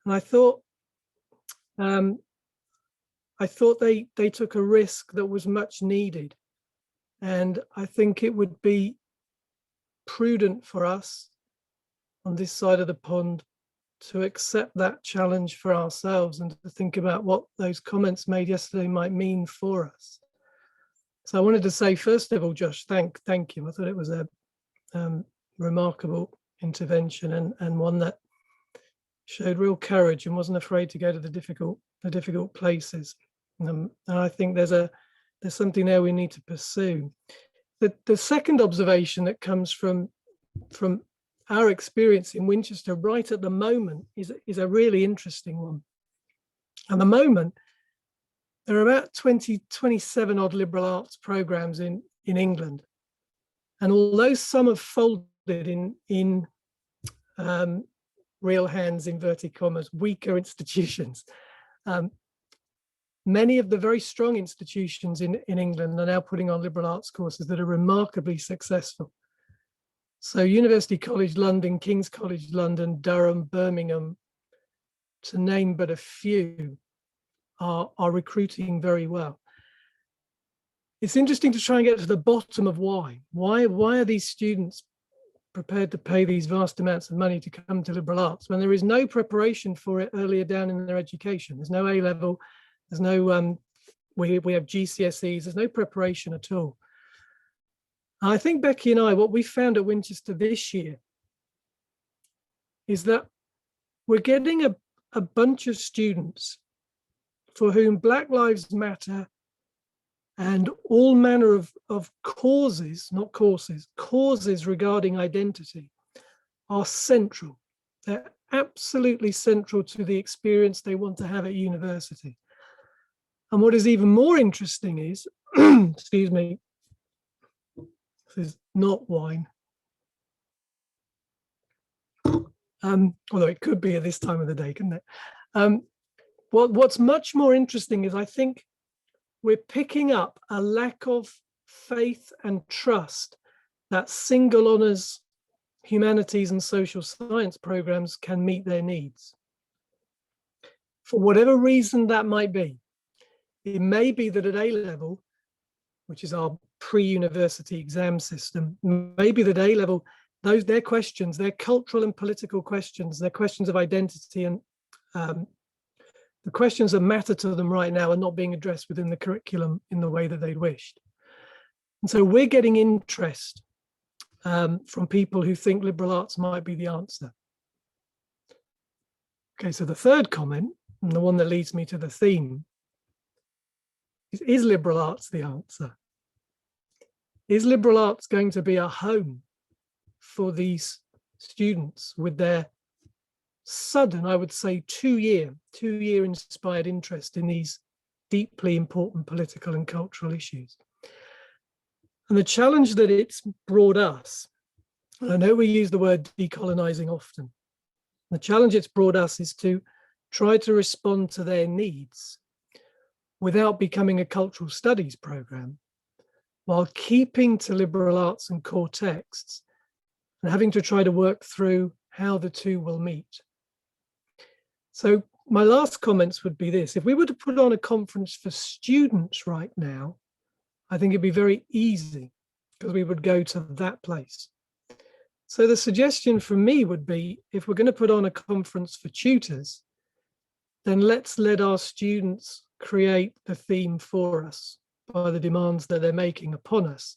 And I thought they took a risk that was much needed. And I think it would be prudent for us on this side of the pond to accept that challenge for ourselves and to think about what those comments made yesterday might mean for us. So I wanted to say, first of all, Josh, thank you. I thought it was a remarkable intervention and one that showed real courage and wasn't afraid to go to the difficult places. And I think there's something there we need to pursue. The second observation that comes from our experience in Winchester right at the moment is a really interesting one. At the moment, there are about 27 odd liberal arts programs in England. And although some have folded in real hands, inverted commas, weaker institutions, many of the very strong institutions in England are now putting on liberal arts courses that are remarkably successful. So University College London, King's College London, Durham, Birmingham, to name but a few, are recruiting very well. It's interesting to try and get to the bottom of why. Why are these students prepared to pay these vast amounts of money to come to liberal arts when there is no preparation for it earlier down in their education? There's no A-level, there's no, we have GCSEs, there's no preparation at all. I think Becky and I, what we found at Winchester this year is that we're getting a bunch of students for whom Black Lives Matter and all manner of causes, not courses, causes regarding identity are central. They're absolutely central to the experience they want to have at university. And what is even more interesting is, excuse me, this is not wine. Although it could be at this time of the day, couldn't it? What's much more interesting is I think we're picking up a lack of faith and trust that single honours, humanities and social science programs can meet their needs. For whatever reason that might be, it may be that at A-level, which is our pre-university exam system, maybe that A-level, their questions, their cultural and political questions, their questions of identity and the questions that matter to them right now are not being addressed within the curriculum in the way that they'd wished. And so we're getting interest from people who think liberal arts might be the answer. Okay, so the third comment, and the one that leads me to the theme, is liberal arts the answer? Is liberal arts going to be a home for these students with their sudden, I would say, two-year inspired interest in these deeply important political and cultural issues? And the challenge that it's brought us, and I know we use the word decolonizing often, the challenge it's brought us is to try to respond to their needs without becoming a cultural studies program, while keeping to liberal arts and core texts and having to try to work through how the two will meet. So my last comments would be this: if we were to put on a conference for students right now, I think it'd be very easy because we would go to that place. So the suggestion from me would be, if we're going to put on a conference for tutors, then let's let our students create the theme for us by the demands that they're making upon us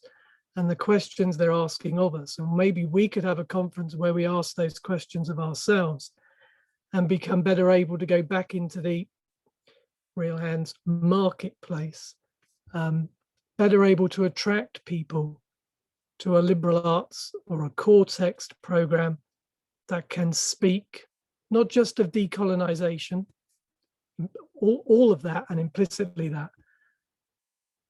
and the questions they're asking of us. And maybe we could have a conference where we ask those questions of ourselves and become better able to go back into the real hands marketplace, better able to attract people to a liberal arts or a core text program that can speak not just of decolonization, all of that and implicitly that,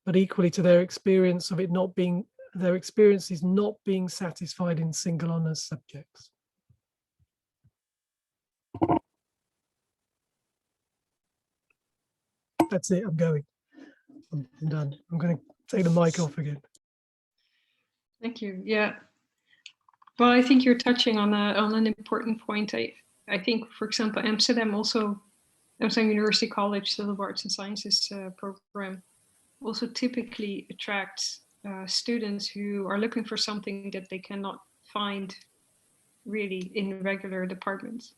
but equally to their experience of it not being, their experience is not being satisfied in single honours subjects. That's it, I'm going. I'm done. I'm going to take the mic off again. Thank you. Yeah. Well, I think you're touching on an important point. I think, for example, Amsterdam University College, the Liberal Arts and Sciences program, also typically attracts students who are looking for something that they cannot find really in regular departments.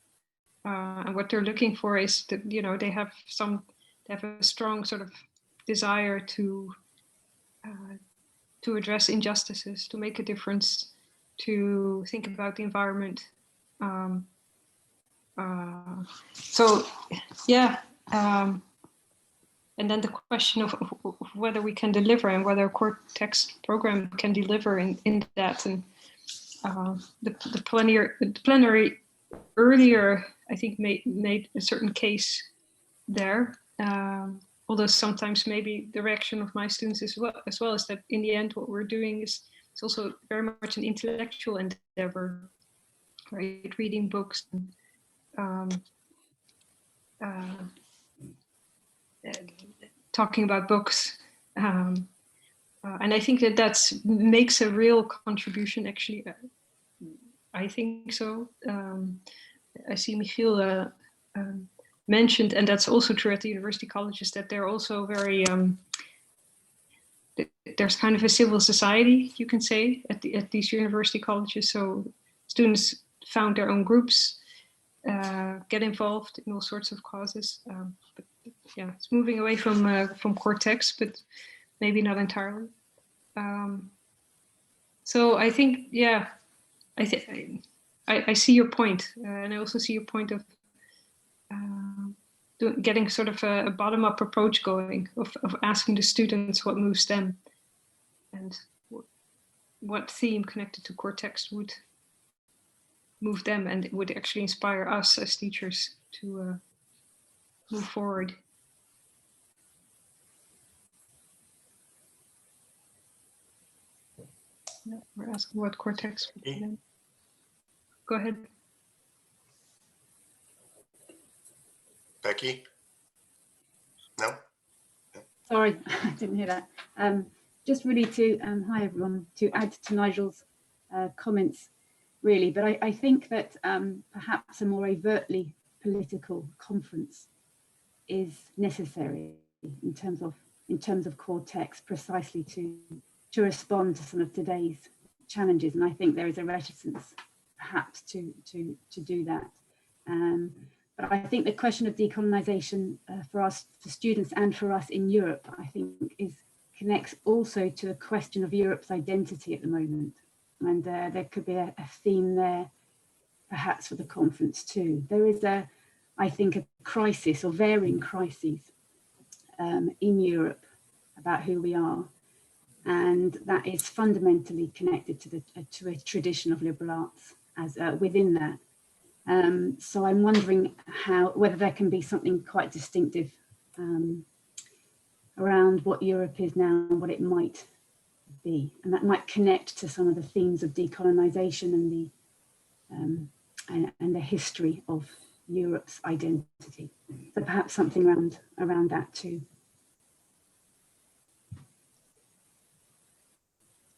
And what they're looking for is that, you know, they have a strong sort of desire to address injustices, to make a difference, to think about the environment. So, yeah. And then the question of whether we can deliver and whether a core text program can deliver in that. And the plenary earlier, I think, made a certain case there. Although sometimes maybe the reaction of my students as well is that in the end what we're doing is it's also very much an intellectual endeavor, right? Reading books and talking about books. And I think that makes a real contribution, actually. I think so. I see Michiel mentioned, and that's also true at the university colleges, that they're also very, there's kind of a civil society, you can say, at these university colleges. So students found their own groups, get involved in all sorts of causes. But yeah, it's moving away from core text, but maybe not entirely. So I think, yeah, I see your point, and I also see your point of getting sort of a bottom-up approach going, of asking the students what moves them, and what theme connected to core text would move them, and it would actually inspire us as teachers to move forward. No, we're asking what core text would be. Go ahead. Becky? No? Sorry, I didn't hear that. Just really to, hi everyone, to add to Nigel's comments, really, but I think that perhaps a more overtly political conference is necessary in terms of core text, precisely to respond to some of today's challenges, and I think there is a reticence perhaps to do that. But I think the question of decolonisation for us, for students and for us in Europe, I think connects also to the question of Europe's identity at the moment. And there could be a theme there, perhaps, for the conference too. There is I think, a crisis or varying crises in Europe about who we are. And that is fundamentally connected to a tradition of liberal arts as within that. So I'm wondering whether there can be something quite distinctive around what Europe is now and what it might be, and that might connect to some of the themes of decolonisation and the history of Europe's identity. So perhaps something around that too.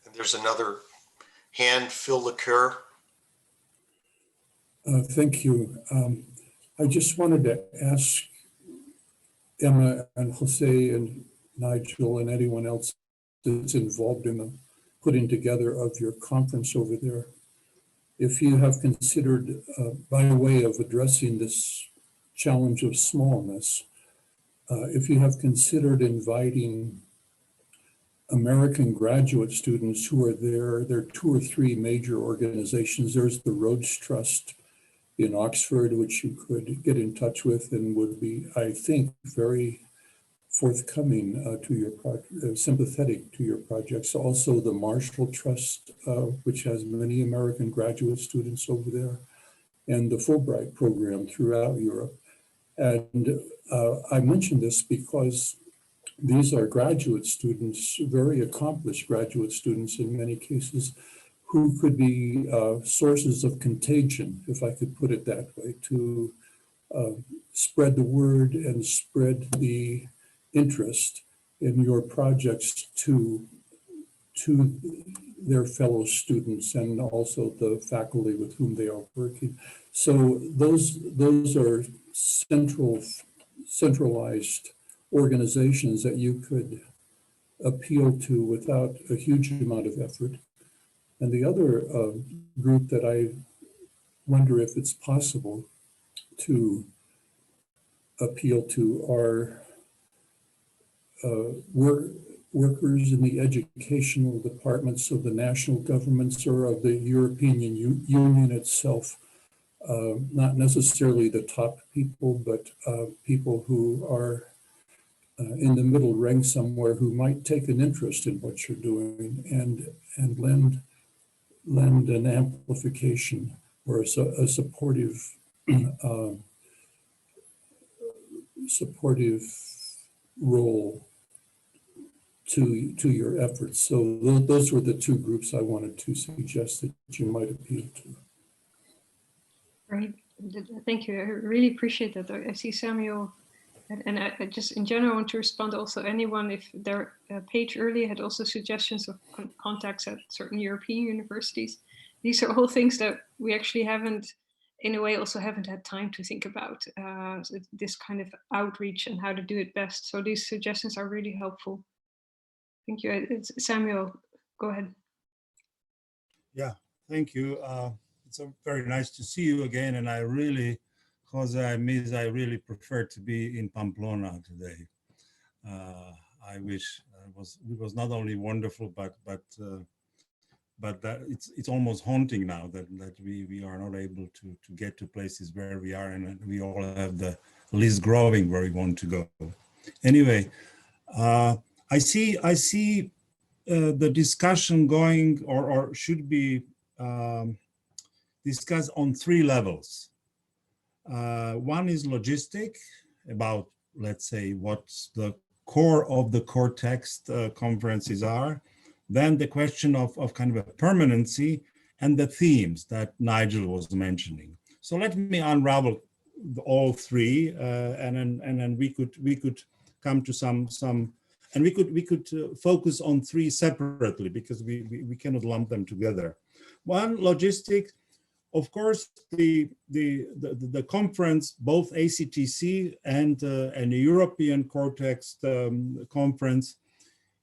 And there's another hand, Phil Lecure. Thank you. I just wanted to ask Emma and Jose and Nigel and anyone else that's involved in the putting together of your conference over there, if you have considered, by way of addressing this challenge of smallness, if you have considered inviting American graduate students who are there. There are 2 or 3 major organizations. There's the Rhodes Trust in Oxford, which you could get in touch with and would be, I think, very forthcoming to your project, sympathetic to your projects. Also the Marshall Trust, which has many American graduate students over there, and the Fulbright program throughout Europe. And I mention this because these are graduate students, very accomplished graduate students in many cases, who could be sources of contagion, if I could put it that way, to spread the word and spread the interest in your projects to to their fellow students and also the faculty with whom they are working. So those are centralized organizations that you could appeal to without a huge amount of effort. And the other group that I wonder if it's possible to appeal to are workers in the educational departments of the national governments or of the European Union itself. Not necessarily the top people, but people who are in the middle rank somewhere who might take an interest in what you're doing and lend an amplification or a supportive role to your efforts. So those were the two groups I wanted to suggest that you might appeal to. Right. Thank you. I really appreciate that. I see Samuel, and I just in general want to respond also anyone if their page earlier had also suggestions of contacts at certain European universities. These are all things that we actually haven't, in a way, also haven't had time to think about this kind of outreach and how to do it best. So these suggestions are really helpful. Thank you. Samuel, go ahead. Yeah, thank you. It's very nice to see you again. And I really, Jose, I really prefer to be in Pamplona today. I wish it was not only wonderful, but that it's almost haunting now that we are not able to get to places where we are, and we all have the list growing where we want to go. Anyway, I see the discussion going or should be discussed on three levels. One is logistic, about, let's say, what's the core of the core text conferences are. Then the question of kind of a permanency and the themes that Nigel was mentioning. So let me unravel all three, and then we could come to some, and we could focus on three separately because we cannot lump them together. One, logistic. Of course, the conference, both ACTC and the European Core Text conference,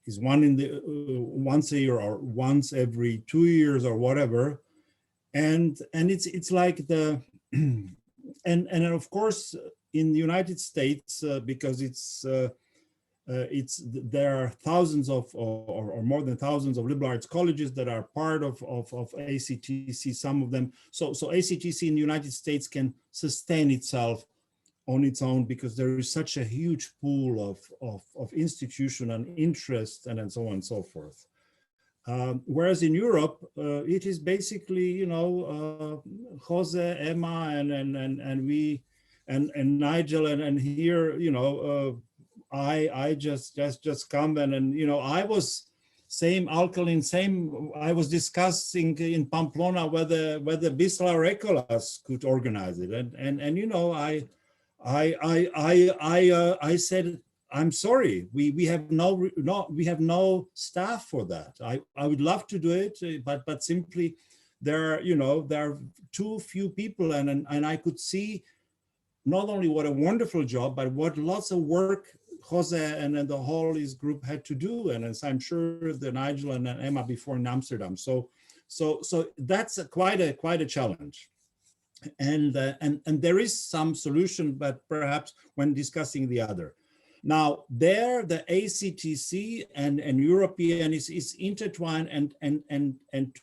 is one in the once a year or once every 2 years or whatever, and it's like the and of course in the United States because there are thousands of or more than thousands of liberal arts colleges that are part of ACTC, some of them. So ACTC in the United States can sustain itself on its own because there is such a huge pool of institution and interest and so on and so forth. Whereas in Europe, it is basically, you know, Jose, Emma, and we, and Nigel, and here, you know, I just come and you know, I was I was discussing in Pamplona whether Bisla Recolas could organize it, and you know, I said, I'm sorry, we have no staff for that. I would love to do it, but simply there are too few people, and I could see not only what a wonderful job, but what lots of work Jose and the whole his group had to do, and as I'm sure the Nigel and Emma before in Amsterdam. So that's quite a challenge. And there is some solution, but perhaps when discussing the other. Now there, the ACTC and European is intertwined and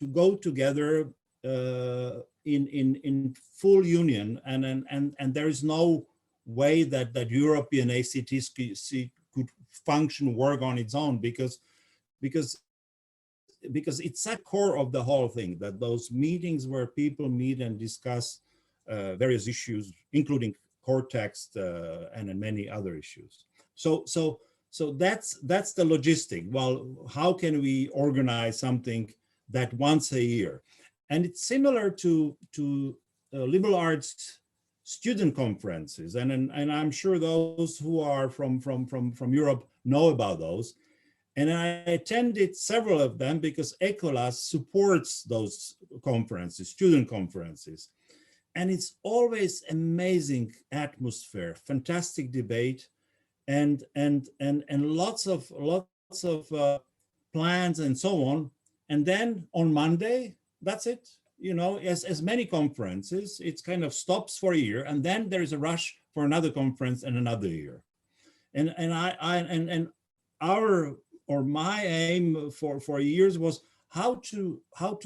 to go together in full union, and there is no way that European ACTC could function, work on its own, because it's at core of the whole thing, that those meetings where people meet and discuss various issues, including core text and many other issues. So that's the logistic. Well, how can we organize something that once a year? And it's similar to liberal arts student conferences, and I'm sure those who are from Europe know about those. And I attended several of them because ECOLAS supports those conferences, student conferences. And it's always amazing atmosphere, fantastic debate, and lots of plans and so on. And then on Monday, that's it. You know, as many conferences, it's kind of stops for a year, and then there is a rush for another conference and another year. And my aim for years was how to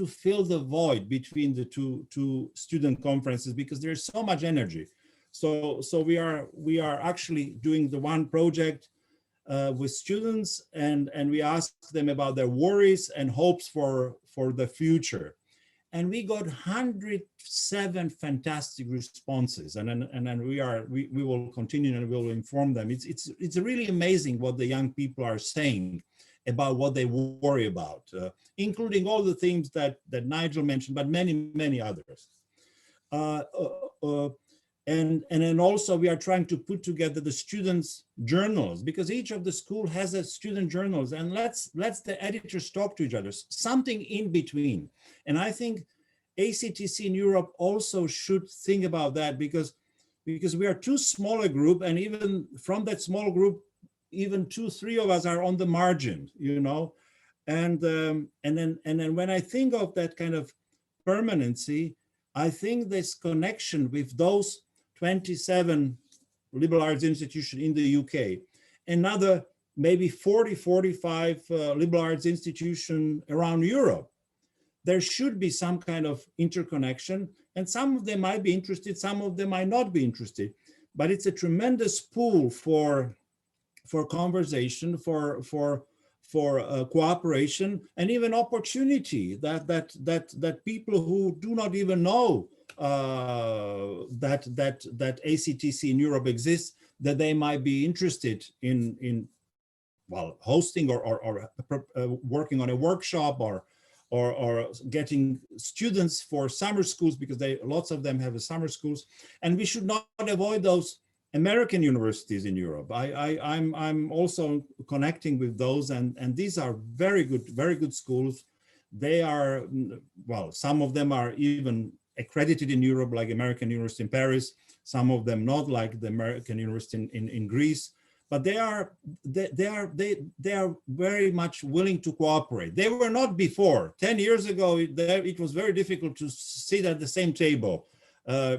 fill the void between the two student conferences, because there's so much energy. So we are actually doing the one project with students, and we ask them about their worries and hopes for the future. And we got 107 fantastic responses, and then we will continue and we will inform them. It's really amazing what the young people are saying about what they worry about, including all the things that Nigel mentioned, but many others. And then also we are trying to put together the students' journals, because each of the school has a student journals, and let's the editors talk to each other, something in between. And I think ACTC in Europe also should think about that, because we are too small a group, and even from that small group, even 2-3 of us are on the margin, you know. And then when I think of that kind of permanency, I think this connection with those 27 liberal arts institutions in the UK, another maybe 45 liberal arts institutions around Europe, there should be some kind of interconnection, and some of them might be interested, some of them might not be interested, but it's a tremendous pool for conversation, for cooperation, and even opportunity that people who do not even know that ACTC in Europe exists, that they might be interested in well, hosting or working on a workshop, or getting students for summer schools, because lots of them have summer schools. And we should not avoid those American universities in Europe. I'm also connecting with those, and these are very good schools. They are, well, some of them are even accredited in Europe, like American University in Paris, some of them not, like the American University in Greece. But they are very much willing to cooperate. They were not before. 10 years ago, it was very difficult to sit at the same table.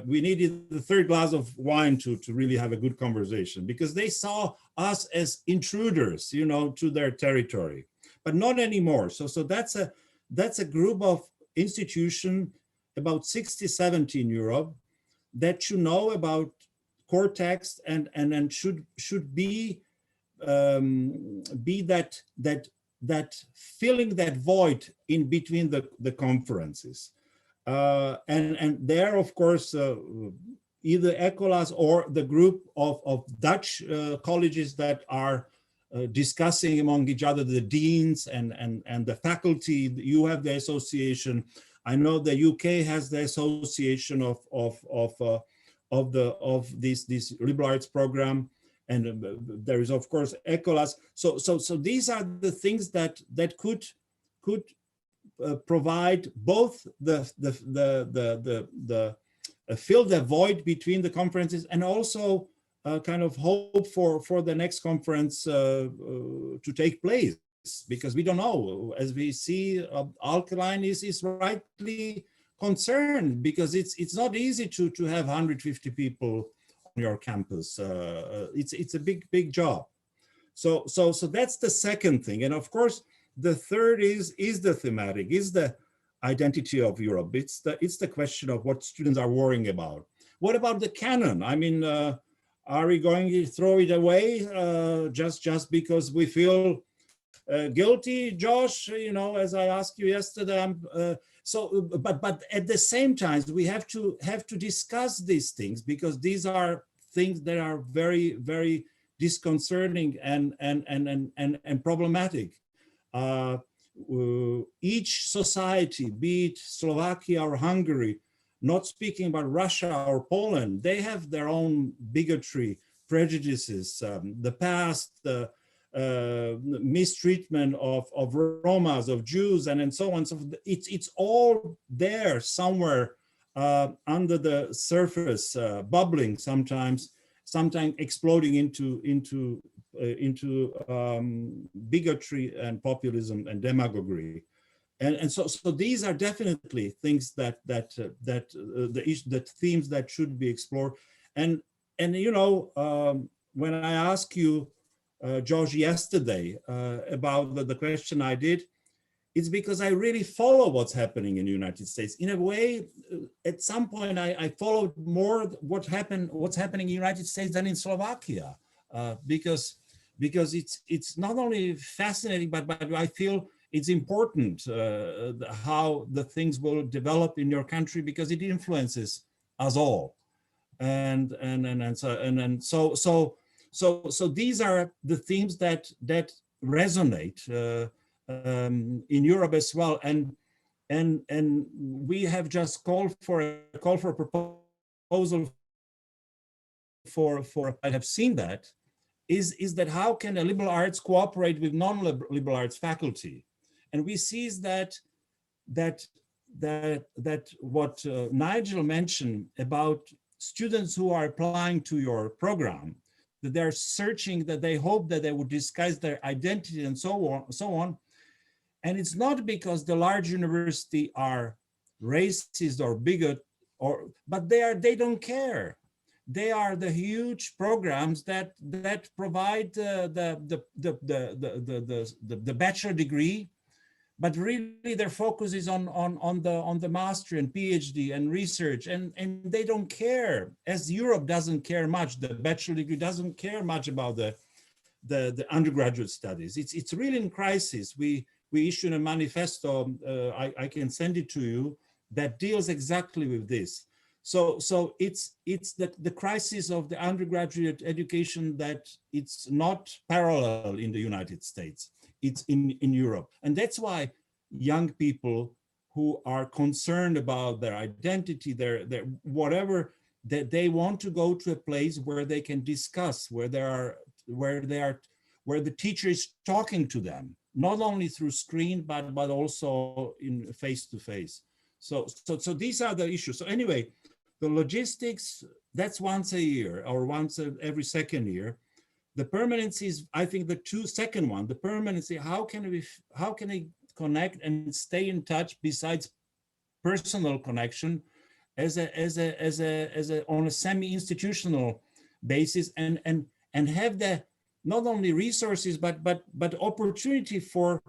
We needed the third glass of wine to really have a good conversation, because they saw us as intruders, you know, to their territory. But not anymore. So that's a group of institutions, about 60, 70 in Europe, that should know about core text and should be that filling that void in between the conferences, and there, of course, either ECOLAS or the group of Dutch colleges that are discussing among each other, the deans and the faculty. You have the association. I know the UK has the association of this liberal arts program, and there is, of course, ECOLAS. So these are the things that could provide both the fill the void between the conferences, and also kind of hope for the next conference to take place, because we don't know. As we see, Alkaline is rightly concerned, because it's not easy to have 150 people on your campus. It's a big job. So that's the second thing. And of course, the third is the thematic, is the identity of Europe. It's the question of what students are worrying about. What about the canon? I mean, are we going to throw it away just because we feel guilty, Josh? You know, as I asked you yesterday. But at the same time, we have to discuss these things, because these are things that are very, very disconcerting and problematic. Each society, be it Slovakia or Hungary, not speaking about Russia or Poland, they have their own bigotry, prejudices, the past, mistreatment of Romas, of Jews, and so on. So it's all there somewhere under the surface, bubbling sometimes exploding into bigotry and populism and demagoguery. And so these are definitely things that the themes that should be explored. And you know, when I asked you, George, yesterday about the question I did, it's because I really follow what's happening in the United States. In a way, at some point, I followed more what's happening in the United States than in Slovakia, because it's not only fascinating, but I feel it's important how the things will develop in your country, because it influences us all. So these are the themes that resonate in Europe as well, and we have just called for a proposal for I have seen that is that how can a liberal arts cooperate with non-liberal arts faculty, and we see that what Nigel mentioned about students who are applying to your program, that they're searching, that they hope that they would disguise their identity and so on. And it's not because the large universities are racist or bigot, but they don't care. They are the huge programs that provide the bachelor degree, but really their focus is on the master and PhD and research, and they don't care, as Europe doesn't care much. The bachelor degree doesn't care much about the undergraduate studies. It's really in crisis. We issued a manifesto, I can send it to you, that deals exactly with this. So it's the crisis of the undergraduate education, that it's not parallel in the United States. It's in Europe. And that's why young people who are concerned about their identity, their whatever, that they want to go to a place where they can discuss, where the teacher is talking to them, not only through screen, but also in face-to-face. So these are the issues. So anyway, the logistics, that's once a year or once every second year. The permanency is, I think, the second one, the permanency. How can we connect and stay in touch besides personal connection, as a on a semi-institutional basis, and have the not only resources but opportunity for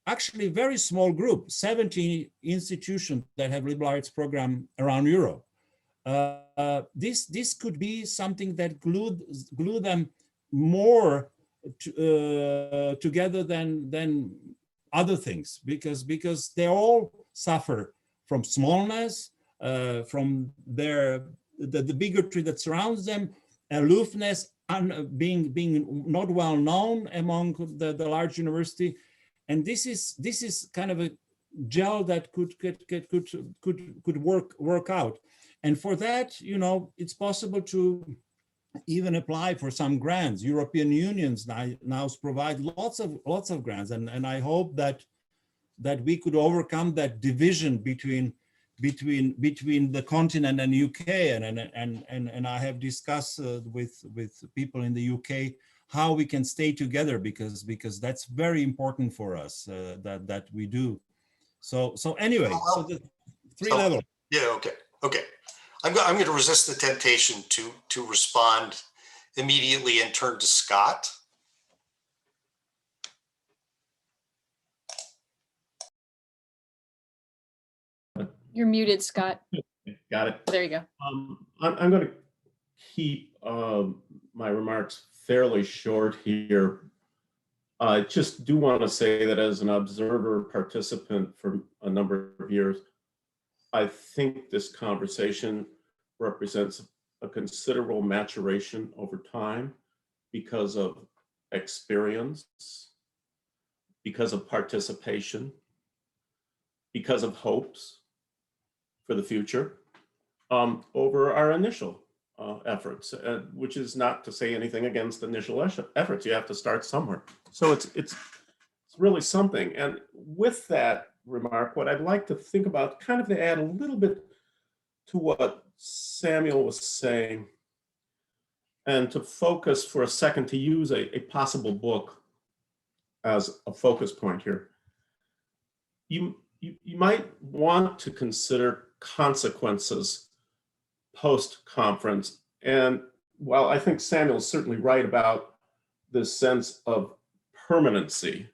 actually very small group, 70 institutions that have liberal arts program around Europe. This could be something that glue them more together than other things, because they all suffer from smallness, from the bigotry that surrounds them, aloofness, and being not well known among the large university, and this is kind of a gel that could work out. And for that, you know, it's possible to even apply for some grants. European unions now provide lots of grants, and I hope that we could overcome that division between the continent and UK, and I have discussed with people in the UK how we can stay together, because that's very important for us, that we do. So anyway, so the three levels. Yeah, okay. I'm going to resist the temptation to respond immediately and turn to Scott. You're muted, Scott. Got it. There you go. I'm going to keep my remarks fairly short here. I just do want to say that as an observer participant for a number of years, I think this conversation represents a considerable maturation over time because of experience, because of participation, because of hopes for the future, over our initial efforts, which is not to say anything against initial efforts. You have to start somewhere. So it's really something. And with that remark, what I'd like to think about, kind of to add a little bit to what Samuel was saying, and to focus for a second, to use a possible book as a focus point here. You might want to consider consequences post-conference. And while I think Samuel's certainly right about this sense of permanency,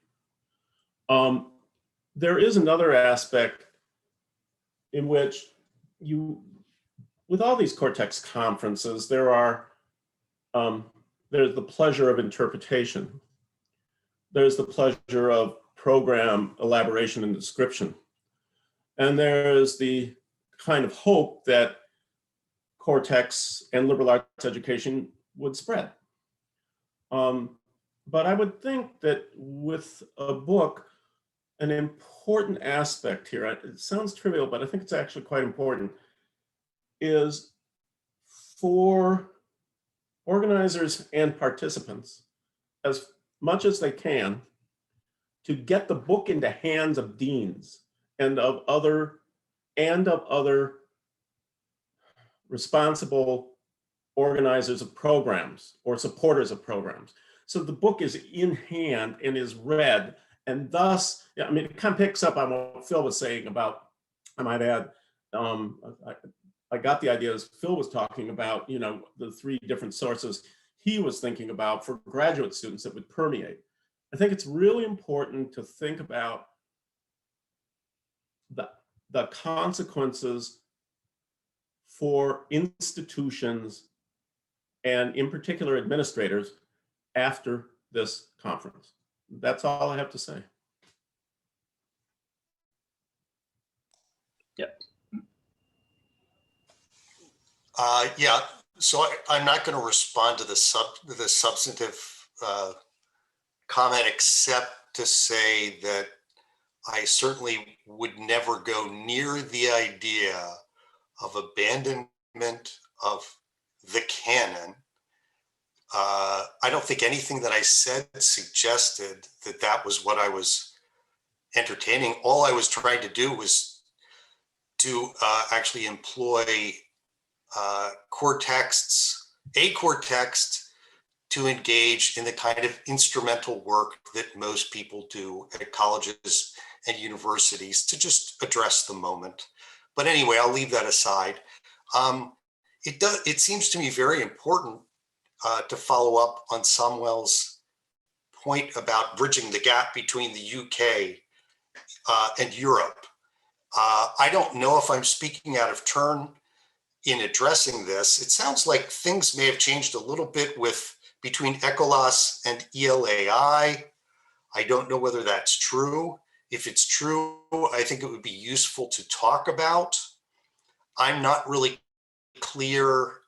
there is another aspect in which with all these Cortex conferences, there's the pleasure of interpretation. There's the pleasure of program elaboration and description. And there's the kind of hope that Cortex and liberal arts education would spread. But I would think that with a book, an important aspect here, it sounds trivial, but I think it's actually quite important, is for organizers and participants, as much as they can, to get the book into hands of deans and of other responsible organizers of programs or supporters of programs. So the book is in hand and is read, and thus, I mean, it kind of picks up on what Phil was saying about, I might add, I got the idea as Phil was talking about, the 3 different sources he was thinking about for graduate students that would permeate. I think it's really important to think about the consequences for institutions and in particular administrators after this conference. That's all I have to say. Yeah, so I'm not going to respond to the substantive comment, except to say that I certainly would never go near the idea of abandonment of the canon. I don't think anything that I said suggested that that was what I was entertaining. All I was trying to do was to actually employ core texts, a core text, to engage in the kind of instrumental work that most people do at colleges and universities to just address the moment. But anyway, I'll leave that aside. It seems to me very important to follow up on Samuel's point about bridging the gap between the UK and Europe. I don't know if I'm speaking out of turn in addressing this. It sounds like things may have changed a little bit between ECOLAS and ELAI. I don't know whether that's true. If it's true, I think it would be useful to talk about. I'm not really clear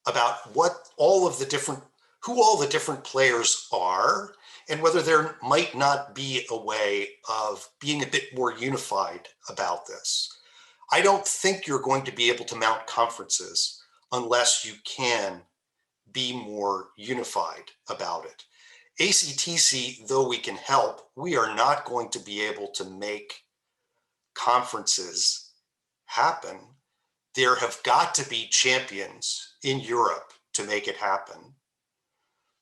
about who all the different players are, and whether there might not be a way of being a bit more unified about this. I don't think you're going to be able to mount conferences unless you can be more unified about it. ACTC, though we can help, we are not going to be able to make conferences happen. There have got to be champions in Europe to make it happen.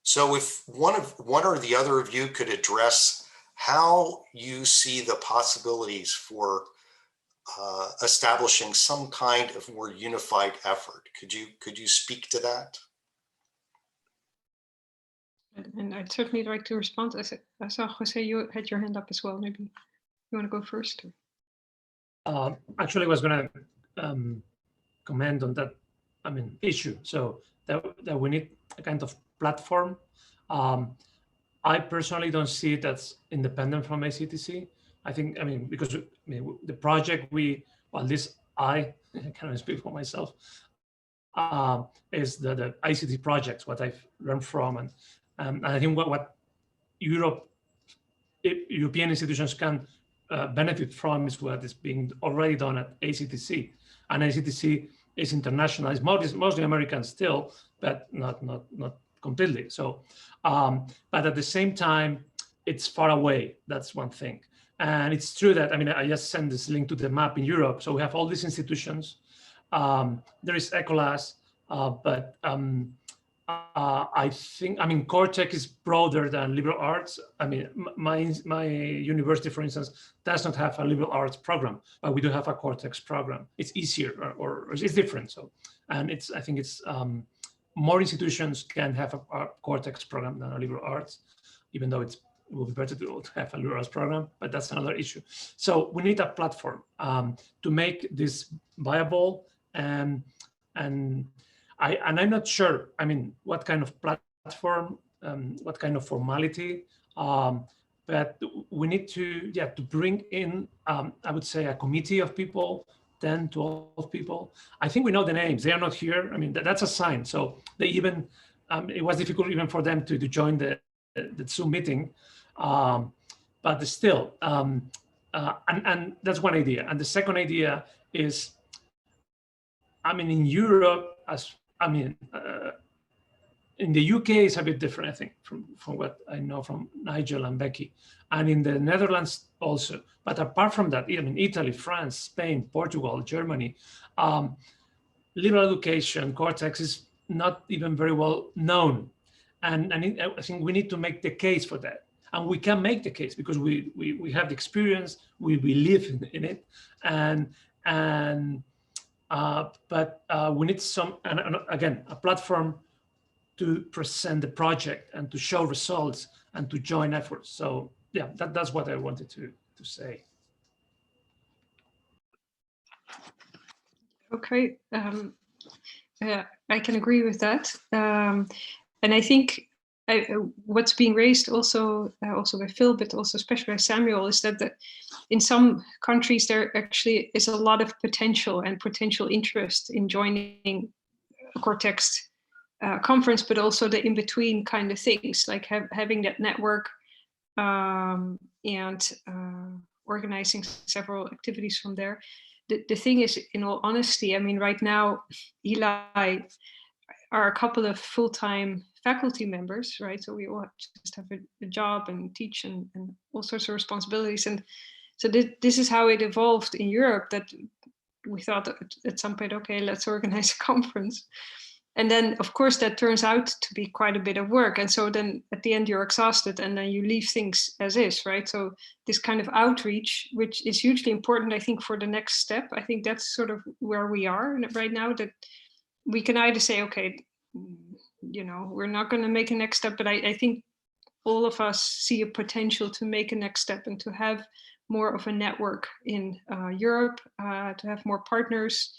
So if one or the other of you could address how you see the possibilities for establishing some kind of more unified effort, could you speak to that? And I'd certainly like to respond. I saw Jose, you had your hand up as well. Maybe you want to go first? Actually, I was going to comment on that, issue. So that we need a kind of platform. I personally don't see it as independent from ACTC. I think, because the project at least I cannot speak for myself, is the ICT projects, what I've learned from. And I think what European institutions can benefit from is what is being already done at ACTC. And ACTC is international. It's mostly American still, but not completely. So, but at the same time, it's far away. That's one thing. And it's true that, I mean, I just sent this link to the map in Europe. So we have all these institutions. There is ECOLAS, but I think, I mean, CoreTech is broader than liberal arts. I mean, my university, for instance, does not have a liberal arts program, but we do have a CoreTech program. It's easier, or it's different. So, and it's, I think it's more institutions can have a CoreTech program than a liberal arts, even though it will be better to have a liberal arts program, but that's another issue. So we need a platform to make this viable, and I'm not sure, I mean, what kind of platform, what kind of formality, but we need to, to bring in, I would say, a committee of people, 10, 12 people. I think we know the names. They are not here. I mean, that's a sign. So they even, it was difficult even for them to join the Zoom meeting. But still, and that's one idea. And the second idea is, I mean, in Europe, in the UK, it's a bit different, I think, from what I know from Nigel and Becky, and in the Netherlands also. But apart from that, even Italy, France, Spain, Portugal, Germany, liberal education, CoreTech is not even very well known. And I think we need to make the case for that. And we can make the case because we have the experience, we live in it, but we need some, and again, a platform to present the project and to show results and to join efforts. So yeah, that's what I wanted to say. Okay, I can agree with that, and I think what's being raised also by Phil, but also especially by Samuel, is that in some countries there actually is a lot of potential interest in joining a CoreText conference, but also the in-between kind of things, like having that network and organizing several activities from there. The thing is, in all honesty, I mean, right now, Eli are a couple of full-time faculty members, right? So we all just have a job and teach and all sorts of responsibilities. And so this is how it evolved in Europe, that we thought at some point, okay, let's organize a conference. And then, of course, that turns out to be quite a bit of work. And so then at the end, you're exhausted and then you leave things as is, right? So this kind of outreach, which is hugely important, I think, for the next step. I think that's sort of where we are right now, that we can either say, okay, you know, we're not going to make a next step, but I think all of us see a potential to make a next step and to have more of a network in Europe, to have more partners,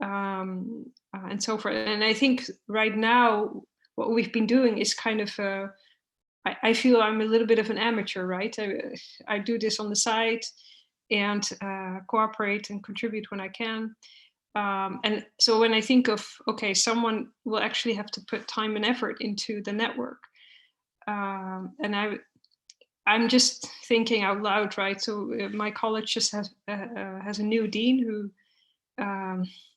and so forth. And I think right now, what we've been doing is kind of, I feel I'm a little bit of an amateur, right? I do this on the side and cooperate and contribute when I can. And so when I think of, okay, someone will actually have to put time and effort into the network. And I'm just thinking out loud, right? So my college just has a new dean who,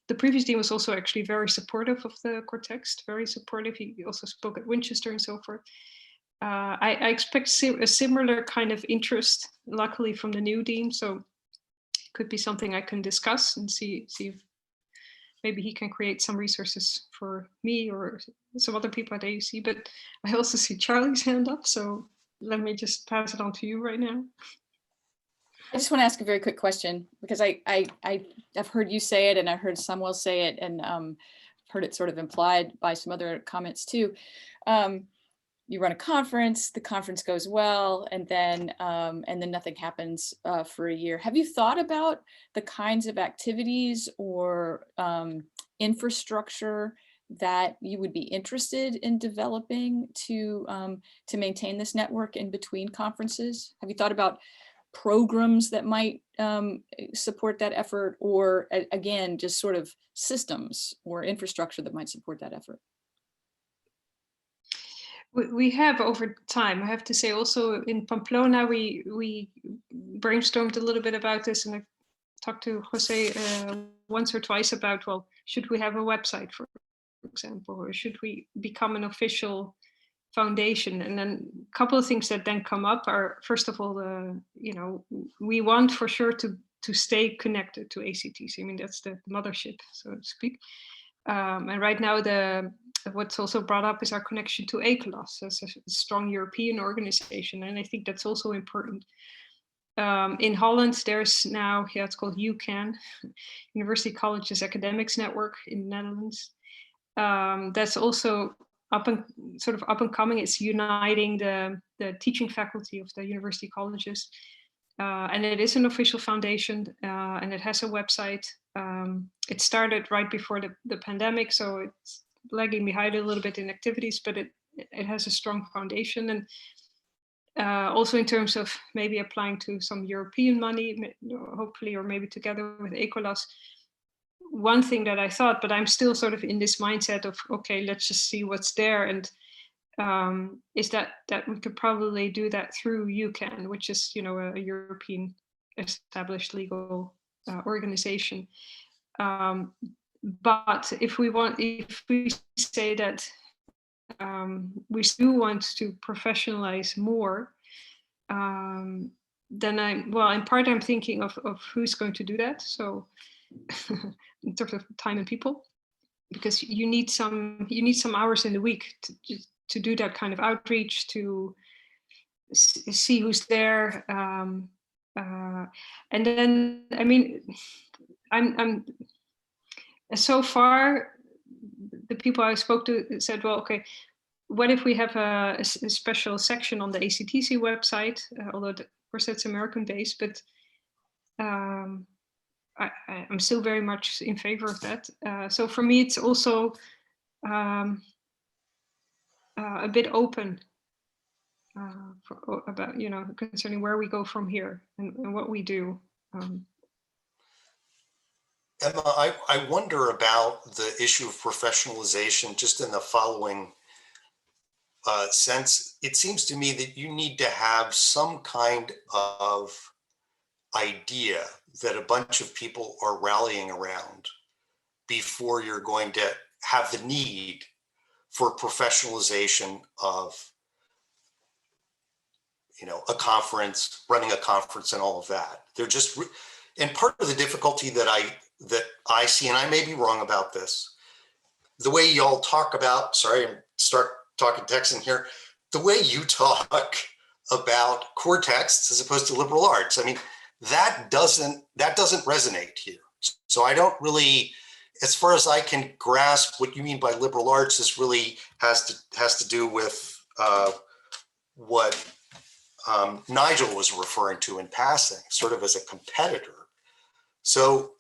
the previous dean was also actually very supportive of the CoreText, very supportive. He also spoke at Winchester and so forth. I expect a similar kind of interest, luckily, from the new dean. So it could be something I can discuss and see if maybe he can create some resources for me or some other people at AUC. But I also see Charlie's hand up, so let me just pass it on to you right now. I just want to ask a very quick question, because I've heard you say it and I heard Samuel say it, and heard it sort of implied by some other comments too. You run a conference, the conference goes well, and then nothing happens for a year. Have you thought about the kinds of activities or infrastructure that you would be interested in developing to maintain this network in between conferences? Have you thought about programs that might support that effort, or again, just sort of systems or infrastructure that might support that effort? We have over time. I have to say, also in Pamplona, we brainstormed a little bit about this, and I talked to Jose once or twice about, well, should we have a website, for example, or should we become an official foundation? And then a couple of things that then come up are, first of all, we want for sure to stay connected to ACTC. I mean, that's the mothership, so to speak. And right now, what's also brought up is our connection to ECOLAS as a strong European organization, and I think that's also important. In Holland, there's now, it's called UCAN, University Colleges Academics Network in the Netherlands. That's also up and coming. It's uniting the teaching faculty of the university colleges. And it is an official foundation, and it has a website. It started right before the pandemic, so it's lagging behind a little bit in activities, but it has a strong foundation. And also in terms of maybe applying to some European money, hopefully, or maybe together with ECOLAS. One thing that I thought, but I'm still sort of in this mindset of, okay, let's just see what's there. And is that we could probably do that through UCAN, which is, a European established legal organization. But if we say that we do want to professionalize more, then in part I'm thinking of who's going to do that. So in terms of time and people, because you need some hours in the week to do that kind of outreach, to see who's there. And then, I mean, I'm so far, the people I spoke to said, well, okay, what if we have a special section on the ACTC website, although of course that's American based, but I'm still very much in favor of that. So for me, it's also a bit open about, concerning where we go from here and what we do. Emma, I wonder about the issue of professionalization just in the following sense. It seems to me that you need to have some kind of idea that a bunch of people are rallying around before you're going to have the need for professionalization of, a conference, running a conference and all of that. They're just, and part of the difficulty that I see, and I may be wrong about this, the way y'all talk about, sorry, I'm start talking Texan here, the way you talk about core texts as opposed to liberal arts, I mean, that doesn't resonate here. So I don't really, as far as I can grasp what you mean by liberal arts, this really has to do with what Nigel was referring to in passing, sort of as a competitor. So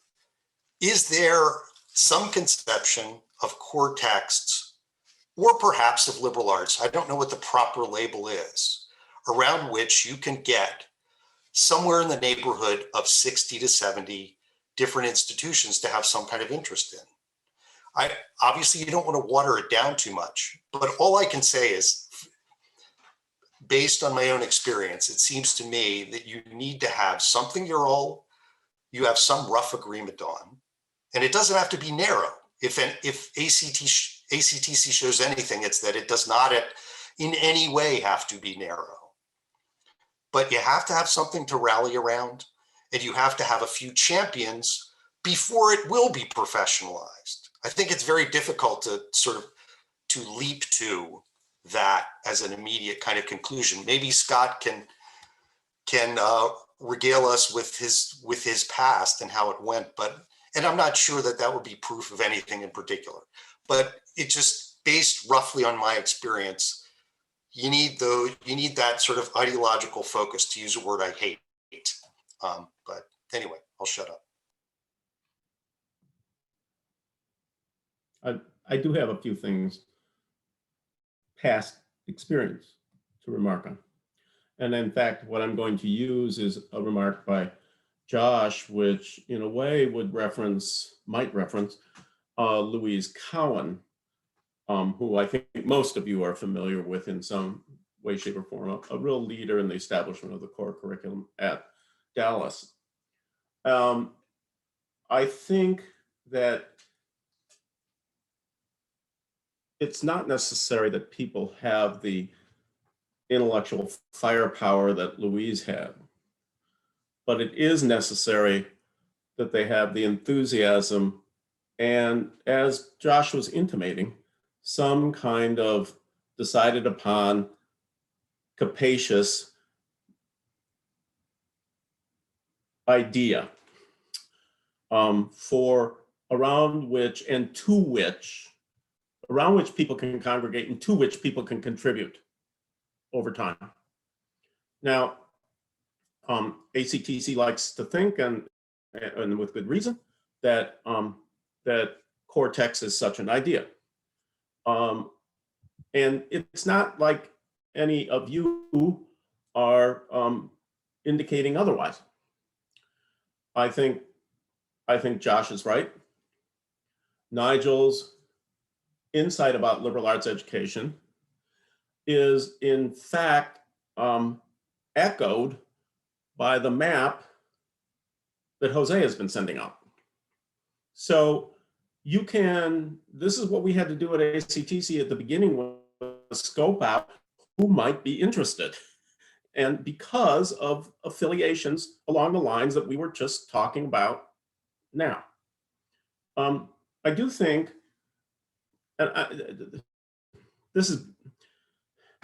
is there some conception of core texts, or perhaps of liberal arts, I don't know what the proper label is, around which you can get somewhere in the neighborhood of 60 to 70 different institutions to have some kind of interest in? Obviously, you don't want to water it down too much, but all I can say is, based on my own experience, it seems to me that you need to have something you have some rough agreement on, and it doesn't have to be narrow. If ACTC shows anything, it's that it does not in any way have to be narrow. But you have to have something to rally around, and you have to have a few champions before it will be professionalized. I think it's very difficult to leap to that as an immediate kind of conclusion. Maybe Scott can regale us with his past and how it went, and I'm not sure that would be proof of anything in particular. But it just, based roughly on my experience, you need that sort of ideological focus, to use a word I hate. But anyway, I'll shut up. I do have a few things, past experience, to remark on. And in fact, what I'm going to use is a remark by Josh, which in a way might reference Louise Cowan, who I think most of you are familiar with in some way, shape, or form, a real leader in the establishment of the core curriculum at Dallas. I think that it's not necessary that people have the intellectual firepower that Louise had, but it is necessary that they have the enthusiasm and, as Josh was intimating, some kind of decided upon capacious idea for around which and to which, around which people can congregate and to which people can contribute over time. Now, ACTC likes to think, and with good reason, that that Cortex is such an idea. And it's not like any of you are indicating otherwise. I think Josh is right. Nigel's insight about liberal arts education is in fact echoed by the map that Jose has been sending out. So you can, this is what we had to do at ACTC at the beginning, was scope out who might be interested. And because of affiliations along the lines that we were just talking about now. I do think, and this is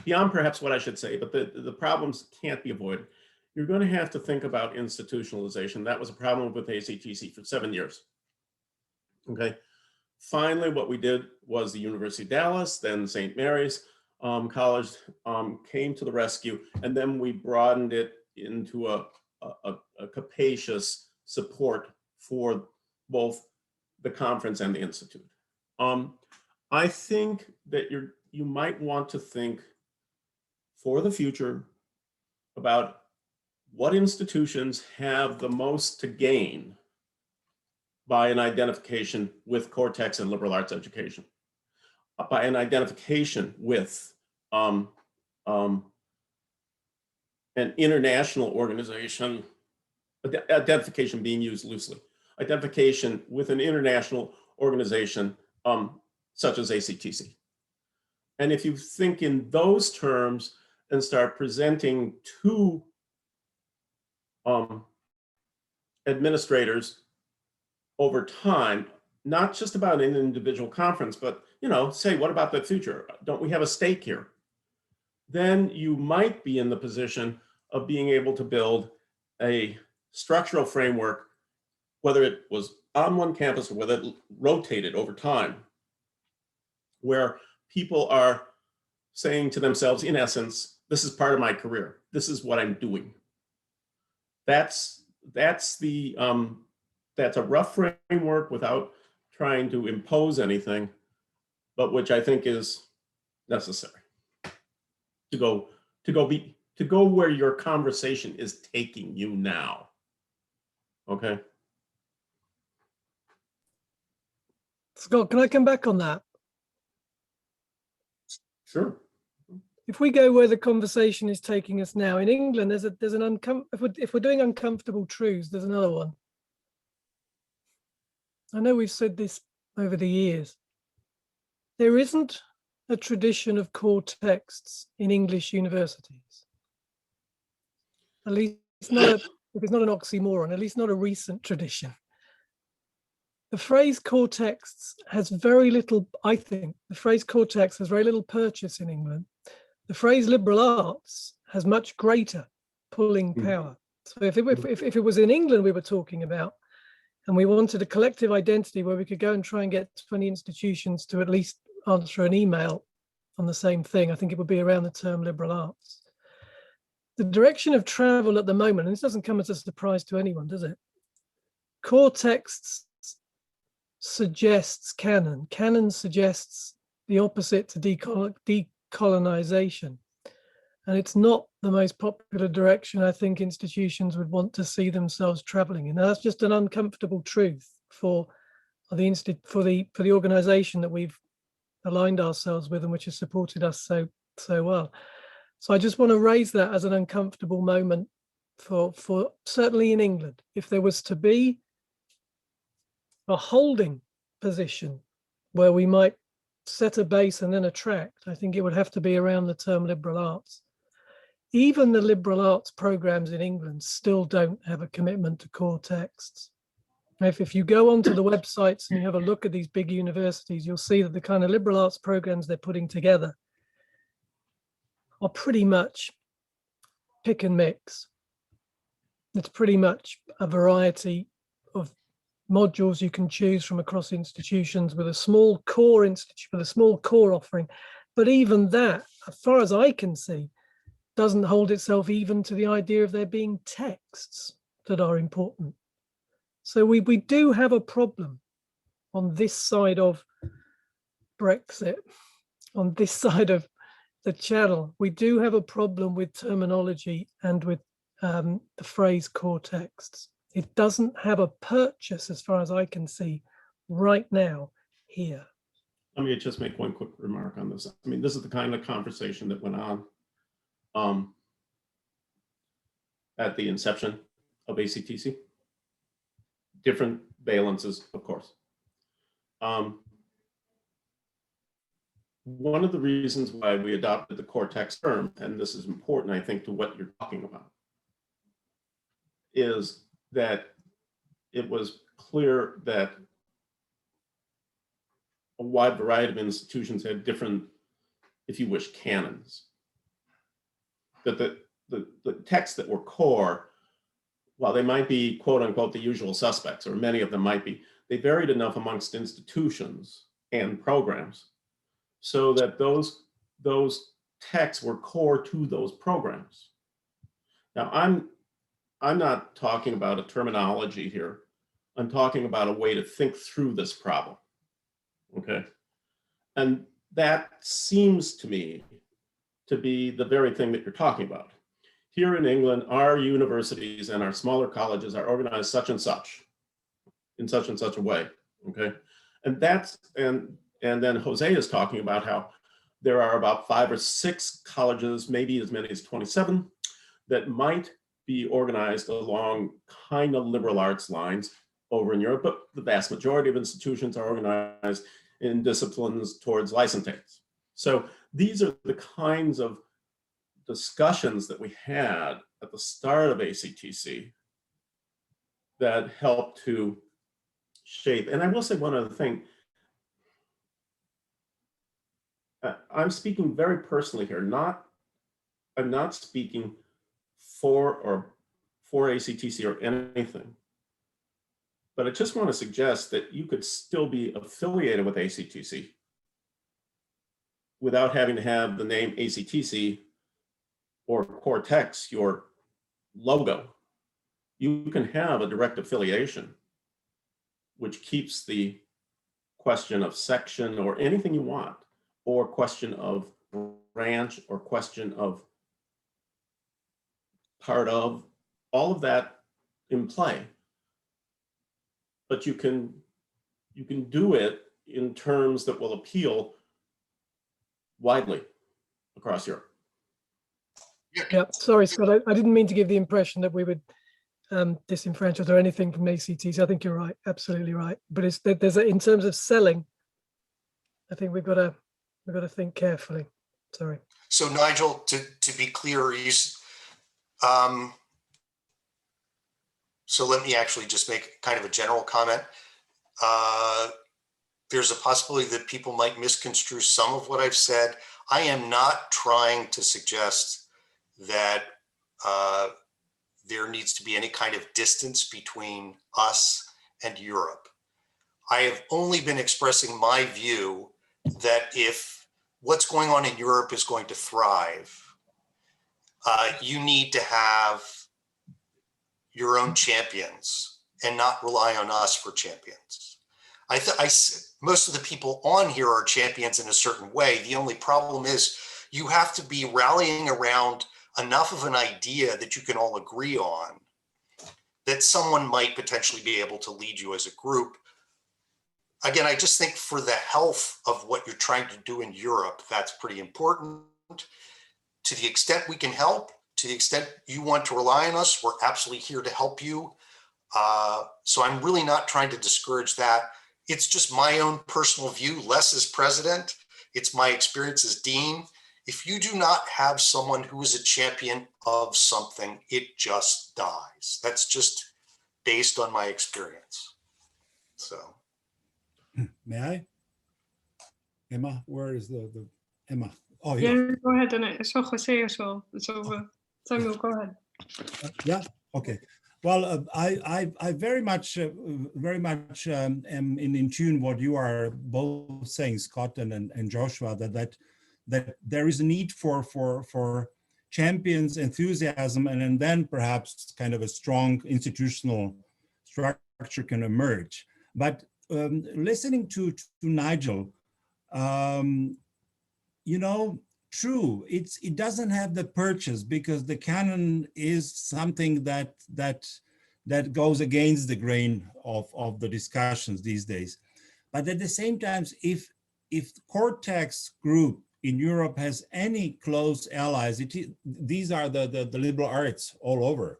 beyond perhaps what I should say, but the problems can't be avoided. You're going to have to think about institutionalization. That was a problem with ACTC for 7 years. Okay. Finally, what we did was the University of Dallas, then St. Mary's College came to the rescue, and then we broadened it into a capacious support for both the conference and the institute. I think that you might want to think for the future about what institutions have the most to gain by an identification with Cortex and liberal arts education, by an identification with an international organization, identification being used loosely, identification with an international organization such as ACTC. And if you think in those terms and start presenting to administrators over time, not just about an individual conference, but say, what about the future? Don't we have a stake here? Then you might be in the position of being able to build a structural framework, whether it was on one campus or whether it rotated over time, where people are saying to themselves, in essence, this is part of my career. This is what I'm doing. That's a rough framework without trying to impose anything, but which I think is necessary to go where your conversation is taking you now. Okay. Scott, can I come back on that? Sure. If we go where the conversation is taking us now, in England, if we're doing uncomfortable truths, there's another one. I know we've said this over the years. There isn't a tradition of core texts in English universities. At least if it's not an oxymoron, at least not a recent tradition. The phrase core texts has very little, I think, the phrase core text has very little purchase in England. The phrase liberal arts has much greater pulling power. So if it was in England we were talking about, and we wanted a collective identity where we could go and try and get 20 institutions to at least answer an email on the same thing, I think it would be around the term liberal arts. The direction of travel at the moment, and this doesn't come as a surprise to anyone, does it? Core texts suggests canon. Canon suggests the opposite to decolonization. And it's not the most popular direction I think institutions would want to see themselves traveling in. Now, that's just an uncomfortable truth for the organization that we've aligned ourselves with and which has supported us so well. So I just want to raise that as an uncomfortable moment for certainly in England. If there was to be a holding position where we might set a base and then attract, I think it would have to be around the term liberal arts. Even the liberal arts programs in England still don't have a commitment to core texts. If you go onto the websites and you have a look at these big universities, you'll see that the kind of liberal arts programs they're putting together are pretty much pick and mix. It's pretty much a variety of modules you can choose from across institutions with a small core offering. But even that, as far as I can see, doesn't hold itself even to the idea of there being texts that are important. So we do have a problem on this side of Brexit, on this side of the channel. We do have a problem with terminology and with the phrase core texts. It doesn't have a purchase, as far as I can see, right now here. Let me just make one quick remark on this. I mean, this is the kind of conversation that went on at the inception of ACTC. Different valences, of course. One of the reasons why we adopted the core text term, and this is important, I think, to what you're talking about, is that it was clear that a wide variety of institutions had different, if you wish, canons. That the texts that were core, while they might be quote unquote the usual suspects, or many of them might be, they varied enough amongst institutions and programs so that those texts were core to those programs. Now, I'm not talking about a terminology here. I'm talking about a way to think through this problem, okay? And that seems to me to be the very thing that you're talking about. Here in England, our universities and our smaller colleges are organized such and such, in such and such a way, okay? And that's, and then Jose is talking about how there are about 5 or 6 colleges, maybe as many as 27, that might be organized along kind of liberal arts lines over in Europe, but the vast majority of institutions are organized in disciplines towards licentiates. So these are the kinds of discussions that we had at the start of ACTC that helped to shape. And I will say one other thing. I'm speaking very personally here. I'm not speaking for ACTC or anything. But I just want to suggest that you could still be affiliated with ACTC without having to have the name ACTC or core text, your logo. You can have a direct affiliation, which keeps the question of section or anything you want, or question of branch, or question of part of, all of that in play. But you can do it in terms that will appeal widely across Europe. Yeah, sorry, Scott, I didn't mean to give the impression that we would disenfranchise or anything from ACTC. I think you're right, absolutely right. But it's in terms of selling, I think we've got to think carefully. Sorry. So Nigel, to be clear, so let me actually just make kind of a general comment. There's a possibility that people might misconstrue some of what I've said. I am not trying to suggest that there needs to be any kind of distance between us and Europe. I have only been expressing my view that if what's going on in Europe is going to thrive, you need to have your own champions and not rely on us for champions. Most of the people on here are champions in a certain way. The only problem is you have to be rallying around enough of an idea that you can all agree on, that someone might potentially be able to lead you as a group. Again, I just think for the health of what you're trying to do in Europe, that's pretty important. To the extent we can help, to the extent you want to rely on us, we're absolutely here to help you. So I'm really not trying to discourage that. it's just my own personal view, less as president. It's my experience as dean. If you do not have someone who is a champion of something, it just dies. That's just based on my experience. So. May I? Emma, where is the Emma? Oh, Yeah, yeah. go ahead. And I saw Jose as well. So Samuel, go ahead. Yeah. Okay. Well, I very much am in tune what you are both saying, Scott and Joshua, that there is a need for champions, enthusiasm, and then perhaps kind of a strong institutional structure can emerge. But listening to Nigel, you know, true, it doesn't have the purchase because the canon is something that goes against the grain of the discussions these days. But at the same time, if core text group in Europe has any close allies, these are the liberal arts all over.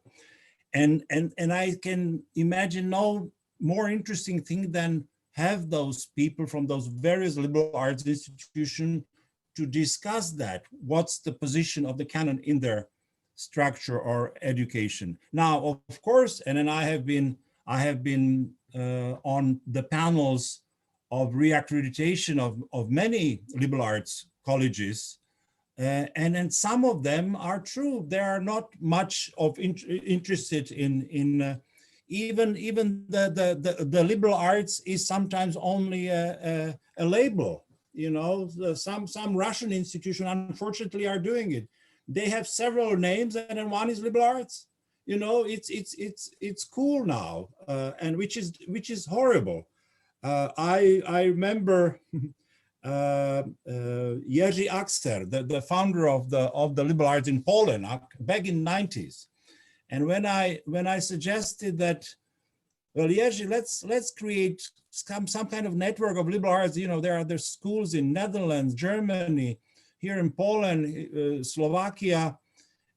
And I can imagine no more interesting thing than have those people from those various liberal arts institutions to discuss that. What's the position of the canon in their structure or education? Now, of course, and then I have been on the panels of reaccreditation of many liberal arts colleges, and then some of them are true. They are not much of interested in even the liberal arts is sometimes only a label. You know, some Russian institution unfortunately are doing it. They have several names, and then one is liberal arts. You know, it's cool now, and which is horrible. I remember Jerzy Akser, the founder of the liberal arts in Poland, back in the 90s. And when I suggested that, well, Jerzy, let's create some kind of network of liberal arts. You know, there are schools in Netherlands, Germany, here in Poland, Slovakia.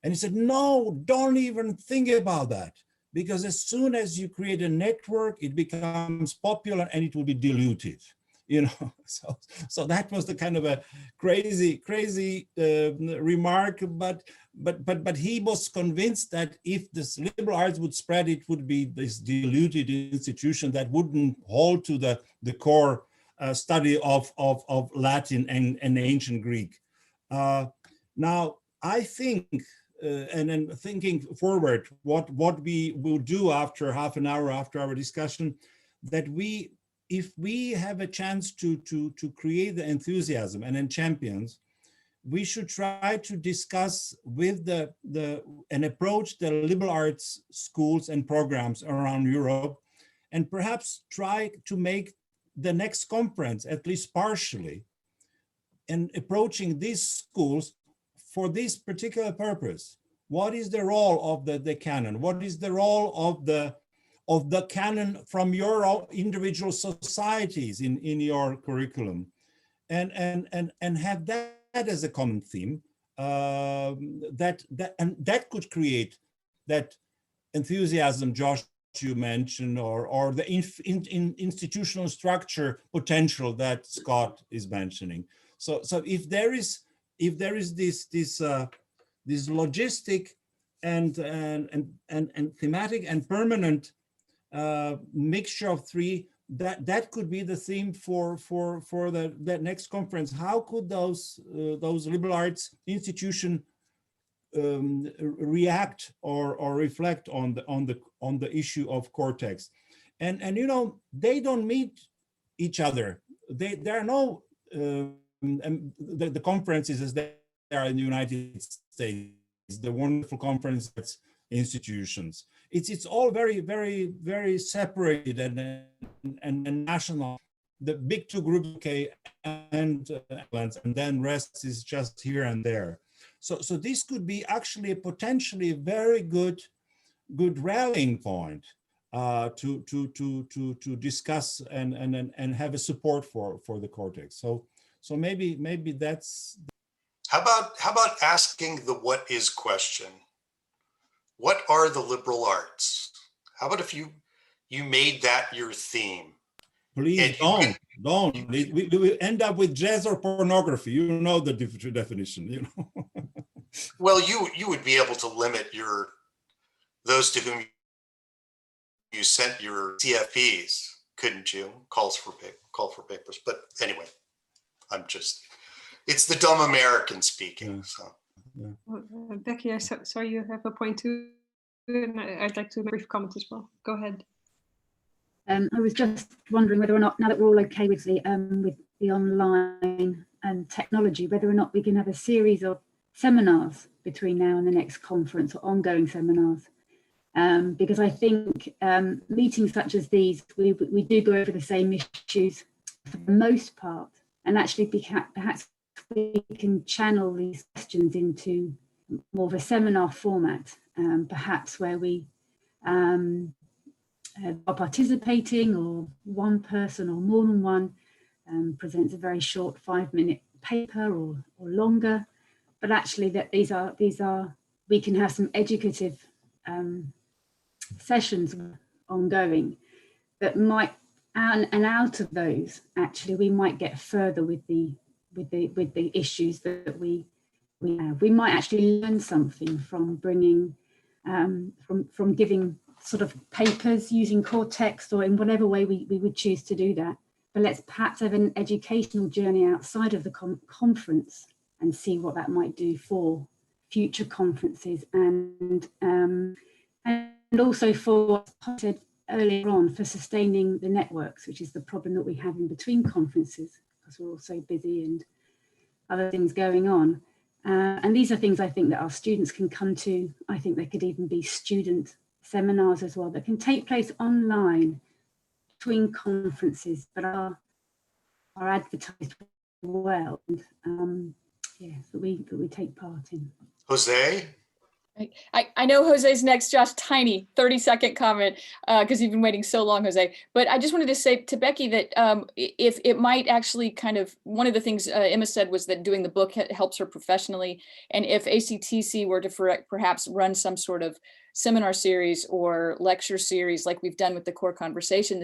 And he said, no, don't even think about that. Because as soon as you create a network, it becomes popular and it will be diluted. You know, so that was the kind of a crazy remark, but he was convinced that if this liberal arts would spread, it would be this diluted institution that wouldn't hold to the core study of Latin and ancient Greek. Now, I think, and then thinking forward, what we will do after half an hour after our discussion, that if we have a chance to create the enthusiasm and then champions, we should try to discuss with and approach the liberal arts schools and programs around Europe, and perhaps try to make the next conference, at least partially, and approaching these schools for this particular purpose. What is the role of the canon? What is the role of the canon from your individual societies in your curriculum, and have that as a common theme, that could create that enthusiasm, Josh, you mentioned, or the institutional structure potential that Scott is mentioning. So if there is this logistic and thematic and permanent mixture of three, that could be the theme for that next conference. How could those liberal arts institutions react or reflect on the issue of core text? And you know, they don't meet each other. There are no the conferences as they are in the United States, the wonderful conference institutions. It's all very separated and national. The big two groups, okay, and then rest is just here and there. So this could be actually potentially a very good rallying point to discuss and have a support for the cortex. So maybe that's. How about asking the what is question? What are the liberal arts? How about if you made that your theme? Please And don't. We will end up with jazz or pornography. You know the definition, you know. well, you would be able to limit those to whom you sent your CFPs, couldn't you? Call for papers. But anyway, it's the dumb American speaking. Yeah. So. Well, Becky, I saw you have a point too, and I'd like to make a brief comment as well. Go ahead. I was just wondering whether or not, now that we're all okay with the online and technology, whether or not we can have a series of seminars between now and the next conference, or ongoing seminars. Because I think meetings such as these, we do go over the same issues for the most part, and actually perhaps we can channel these questions into more of a seminar format, perhaps where we are participating, or one person or more than one presents a very short 5-minute paper or longer, but actually that these are we can have some educative sessions ongoing that might, and out of those actually we might get further with the issues that we have. We might actually learn something from bringing from giving sort of papers using core text, or in whatever way we would choose to do that. But let's perhaps have an educational journey outside of the conference and see what that might do for future conferences, and also for what I said earlier on, for sustaining the networks, which is the problem that we have in between conferences, because we're all so busy and other things going on. And these are things I think that our students can come to. I think there could even be student seminars as well that can take place online between conferences, but are advertised well, and that we take part in. Jose? I know Jose's next. Josh, tiny 30-second comment, because you've been waiting so long, Jose. But I just wanted to say to Becky that if it might actually kind of, one of the things Emma said was that doing the book helps her professionally. And if ACTC were to perhaps run some sort of seminar series or lecture series like we've done with the Core Conversation,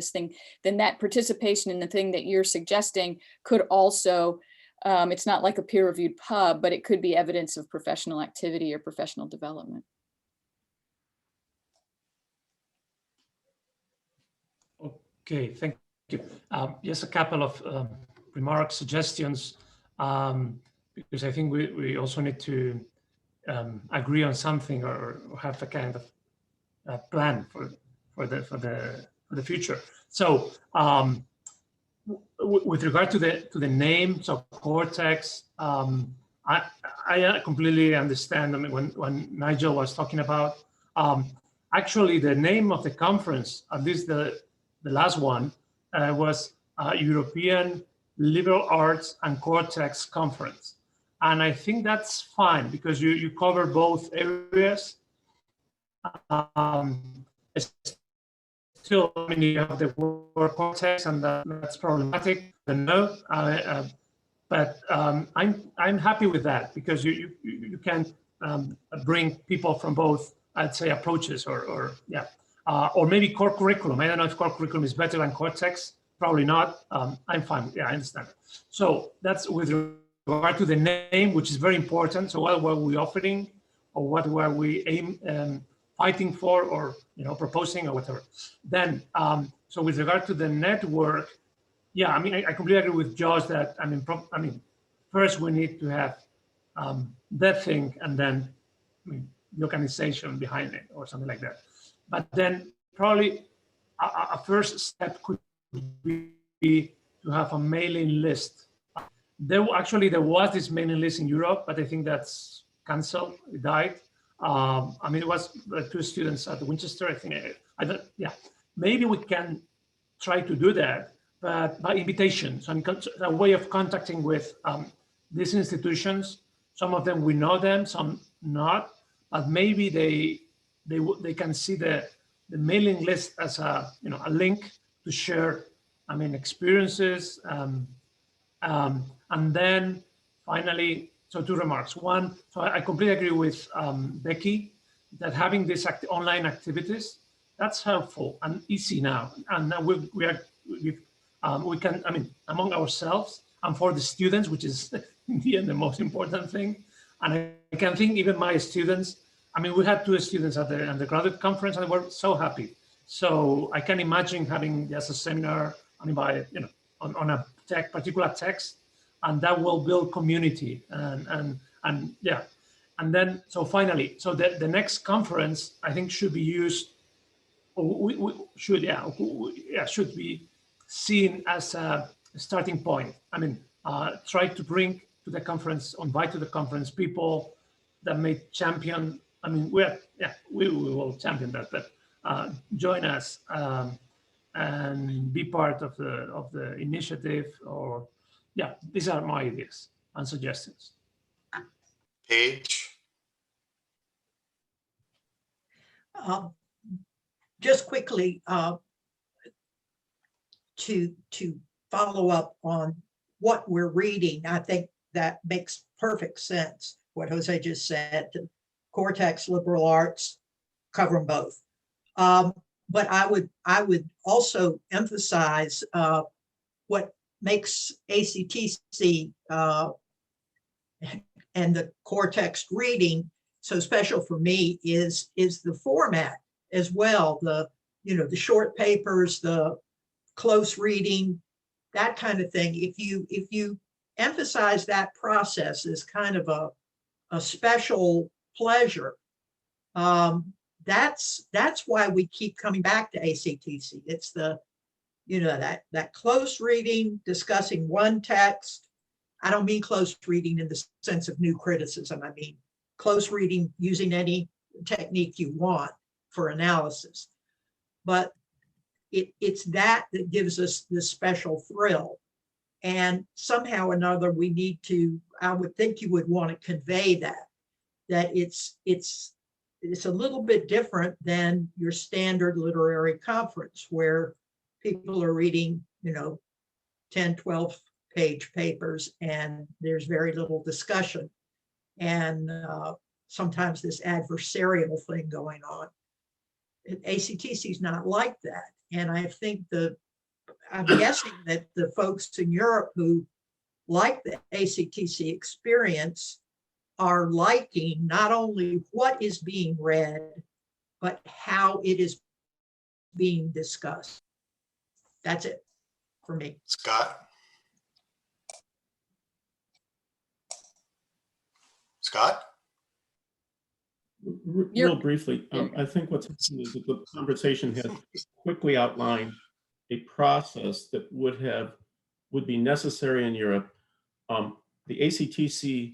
then that participation in the thing that you're suggesting could also, it's not like a peer-reviewed pub, but it could be evidence of professional activity or professional development. Okay, thank you. Just a couple of remarks, suggestions, because I think we also need to agree on something, or have a kind of plan for the future. So with regard to the name, so Cortex, I completely understand. I mean, when Nigel was talking about, actually the name of the conference, at least the last one, was European Liberal Arts and Cortex Conference. And I think that's fine, because you cover both areas. Still, I mean, you have the word cortex, and that's problematic. No, but I'm happy with that, because you can bring people from both, I'd say, approaches, or maybe core curriculum. I don't know if core curriculum is better than cortex. Probably not. I'm fine. Yeah, I understand. So that's with regard to the name, which is very important. So what were we offering, or what were we fighting for, or proposing, or whatever. Then, so with regard to the network, yeah, I mean, I completely agree with Josh that I mean, first we need to have that thing, and then the organization behind it, or something like that. But then probably a first step could be to have a mailing list. There was this mailing list in Europe, but I think that's canceled. It died. I mean, it was 2 students at Winchester. I think. Maybe we can try to do that, but by invitation. So a way of contacting with these institutions. Some of them we know them, some not. But maybe they can see the mailing list as a link to share, I mean, experiences. And then finally, so 2 remarks. One, so I completely agree with Becky that having these online activities, that's helpful and easy now. And now we've we can, I mean, among ourselves and for the students, which is in the end the most important thing. And I can think even my students, I mean, we had 2 students at the undergraduate conference and they were so happy. So I can imagine having just a seminar, I mean, by, you know, on a particular text, and that will build community and yeah. And then, so finally, so the next conference, I think, should be used, or we should, should be seen as a starting point. I mean, try to bring to the conference, invite to the conference people that may champion. I mean, we will champion that, but join us and be part of the initiative. Or yeah, these are my ideas and suggestions. Paige? Just quickly to follow up on what we're reading, I think that makes perfect sense. What Jose just said, the core text, liberal arts, cover them both. But I would also emphasize what makes ACTC and the core text reading so special for me is the format as well. The short papers, the close reading, that kind of thing. If you emphasize that process as kind of a special pleasure, that's why we keep coming back to ACTC. It's the that close reading, discussing one text. I don't mean close reading in the sense of new criticism. I mean close reading using any technique you want for analysis. But it's that gives us this special thrill. And somehow or another, we need to, I would think you would want to convey that it's a little bit different than your standard literary conference where people are reading, 10, 12 page papers and there's very little discussion. And sometimes this adversarial thing going on. ACTC is not like that. And I think I'm guessing that the folks in Europe who like the ACTC experience are liking not only what is being read, but how it is being discussed. That's it for me. Scott? Scott? Real briefly, I think what's happening is that the conversation has quickly outlined a process that would be necessary in Europe. The ACTC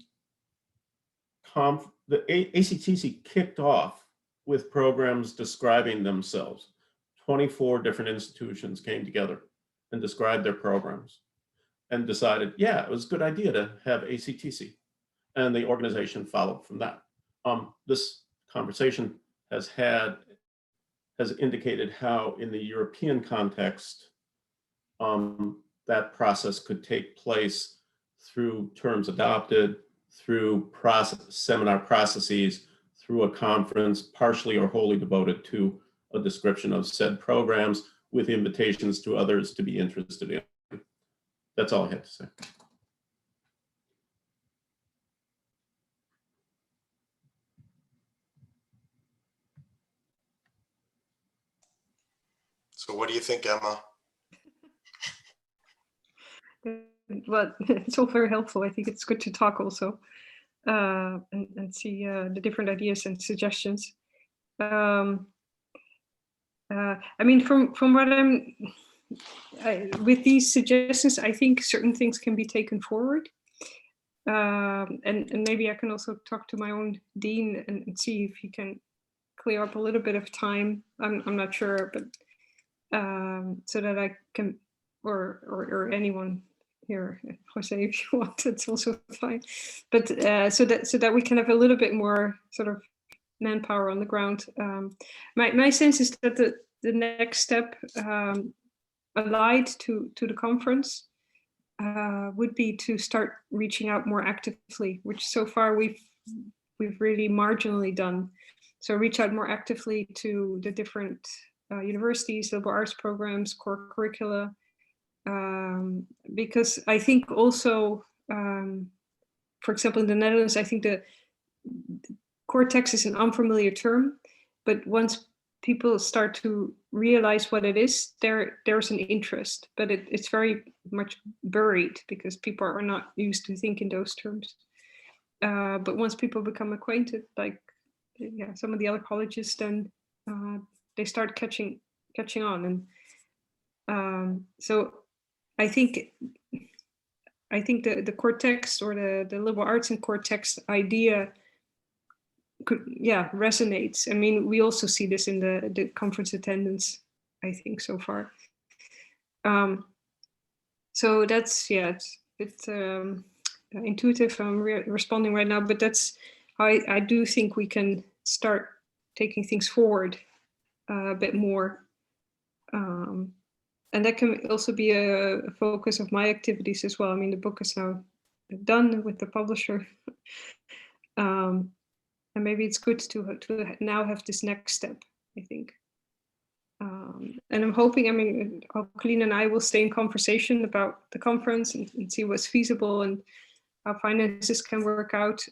kicked off with programs describing themselves. 24 different institutions came together and described their programs and decided, yeah, it was a good idea to have ACTC. And the organization followed from that. This conversation has indicated how in the European context, that process could take place through terms adopted, through seminar processes, through a conference partially or wholly devoted to a description of said programs with invitations to others to be interested in. That's all I had to say. So what do you think, Emma? Well, it's all very helpful. I think it's good to talk also and see the different ideas and suggestions. I mean, from what with these suggestions, I think certain things can be taken forward. And maybe I can also talk to my own dean and see if he can clear up a little bit of time. I'm not sure, but so that I can, or anyone here, Jose, if you want, it's also fine. But so that we can have a little bit more sort of manpower on the ground. My sense is that the next step, allied to the conference, would be to start reaching out more actively, which so far we've really marginally done. So reach out more actively to the different universities, liberal arts programs, core curricula, Because I think also, for example, in the Netherlands, I think the core text is an unfamiliar term, but once people start to realize what it is, there's an interest, but it's very much buried because people are not used to thinking those terms. But once people become acquainted, like some of the other colleges, then they start catching on, and so I think the core text or the liberal arts and core text idea resonates. I mean, we also see this in the conference attendance, I think, so far. So that's it's intuitive. I'm responding right now, but that's how I do think we can start taking things forward a bit more. And that can also be a focus of my activities as well. I mean, the book is now done with the publisher. And maybe it's good to now have this next step, I think. And I'm hoping, I mean, Colleen and I will stay in conversation about the conference and see what's feasible and how finances can work out.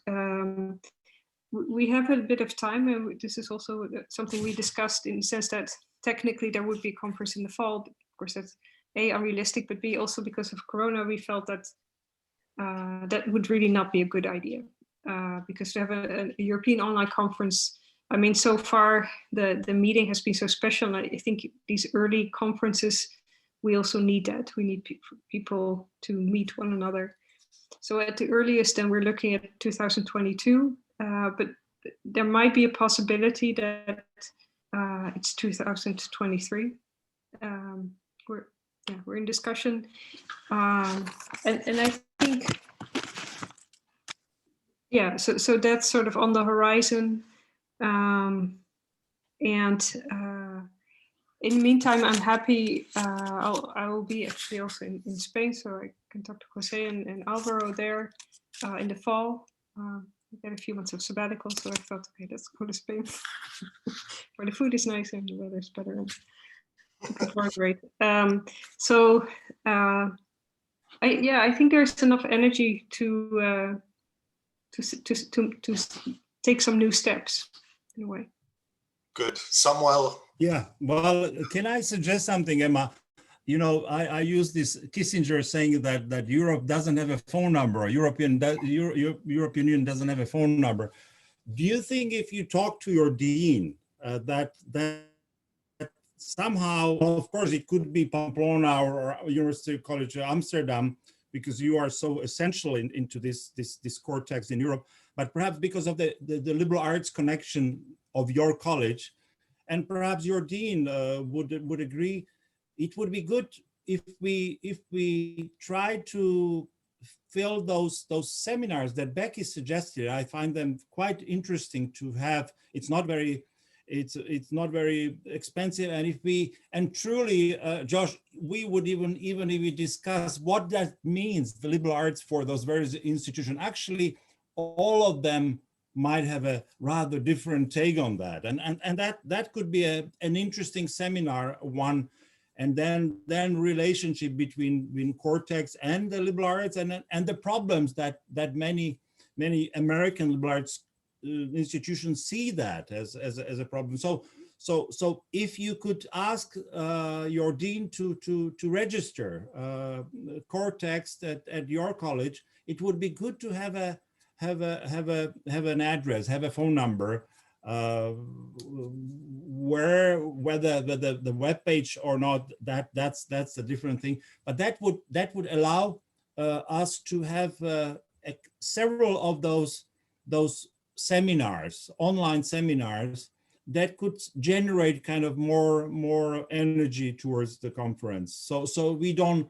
We have a bit of time, and this is also something we discussed in the sense that technically there would be a conference in the fall. Of course, that's A, unrealistic, but B, also because of Corona, we felt that that would really not be a good idea. Because to have a European online conference, I mean, so far the meeting has been so special. And I think these early conferences, we also need that. We need people to meet one another. So at the earliest, then we're looking at 2022, but there might be a possibility that it's 2023. We're in discussion, and I think. Yeah, so that's sort of on the horizon. And in the meantime, I'm happy. I will be actually also in Spain, so I can talk to Jose and Alvaro there in the fall. We got a few months of sabbatical, so I thought, okay, let's go to Spain, where the food is nice and the weather is better and people are great. So I think there's enough energy to take some new steps in a way. Good. Samuel. Yeah, well, can I suggest something, Emma? You know, I use this Kissinger saying that Europe doesn't have a phone number, European Union doesn't have a phone number. Do you think if you talk to your dean that somehow, well, of course, it could be Pamplona or University College Amsterdam, because you are so essential into this core text in Europe, but perhaps because of the liberal arts connection of your college, and perhaps your dean would agree, it would be good if we try to fill those seminars that Becky suggested. I find them quite interesting to have. It's not very expensive, and truly, Josh, we would even if we discuss what that means, the liberal arts for those various institutions. Actually, all of them might have a rather different take on that, and that could be an interesting seminar one, and then relationship between core text and the liberal arts and the problems that many American liberal arts institutions see that as a problem. So if you could ask your dean to register core text at your college, it would be good to have an address, have a phone number, whether the web page or not, that's a different thing. But that would allow us to have several of those seminars, online seminars, that could generate kind of more energy towards the conference. So we don't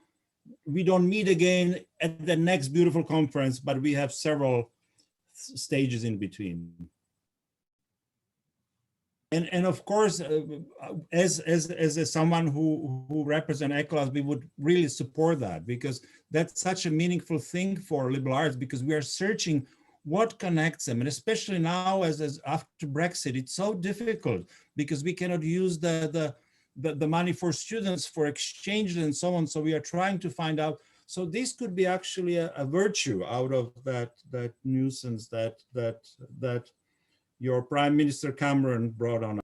meet again at the next beautiful conference, but we have several stages in between. And of course, as someone who represents ECOLAS, we would really support that, because that's such a meaningful thing for liberal arts, because we are searching what connects them. And especially now, as after Brexit, it's so difficult because we cannot use the the money for students, for exchanges and so on. So we are trying to find out. So this could be actually a virtue out of that nuisance that your Prime Minister Cameron brought on.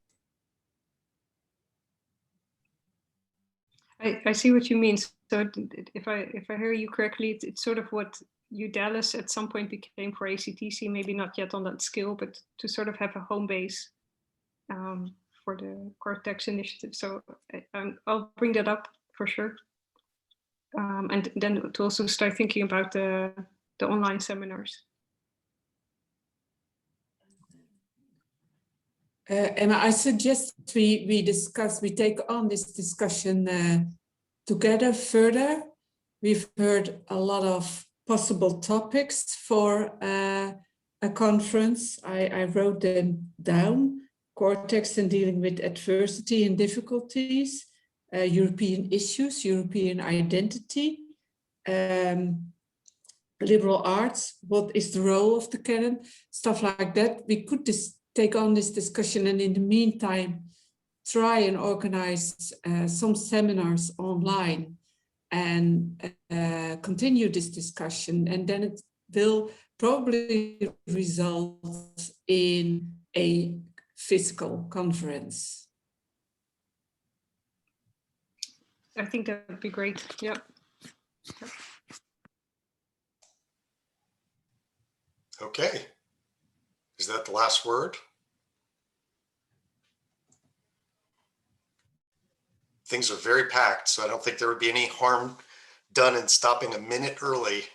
I see what you mean. So if I hear you correctly, it's sort of what UDALIS at some point became for ACTC, maybe not yet on that scale, but to sort of have a home base for the Cortex initiative. So I'll bring that up for sure. And then to also start thinking about the online seminars. Emma, I suggest we take on this discussion together further. We've heard a lot of possible topics for a conference. I wrote them down: Cortex and dealing with adversity and difficulties, European issues, European identity, liberal arts, what is the role of the canon, stuff like that. We could take on this discussion, and in the meantime, try and organize some seminars online and continue this discussion. And then it will probably result in a physical conference. I think that would be great. Yep. Okay. Is that the last word? Things are very packed, so I don't think there would be any harm done in stopping a minute early.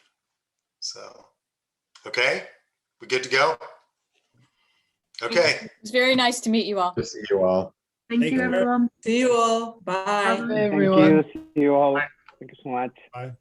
So, okay, we good to go? Okay. It's very nice to meet you all. To see you all. Thank Thank you, you. everyone. See you all. Bye. Bye, everyone. Thank you. See you all. Bye. Thank you so much. Bye.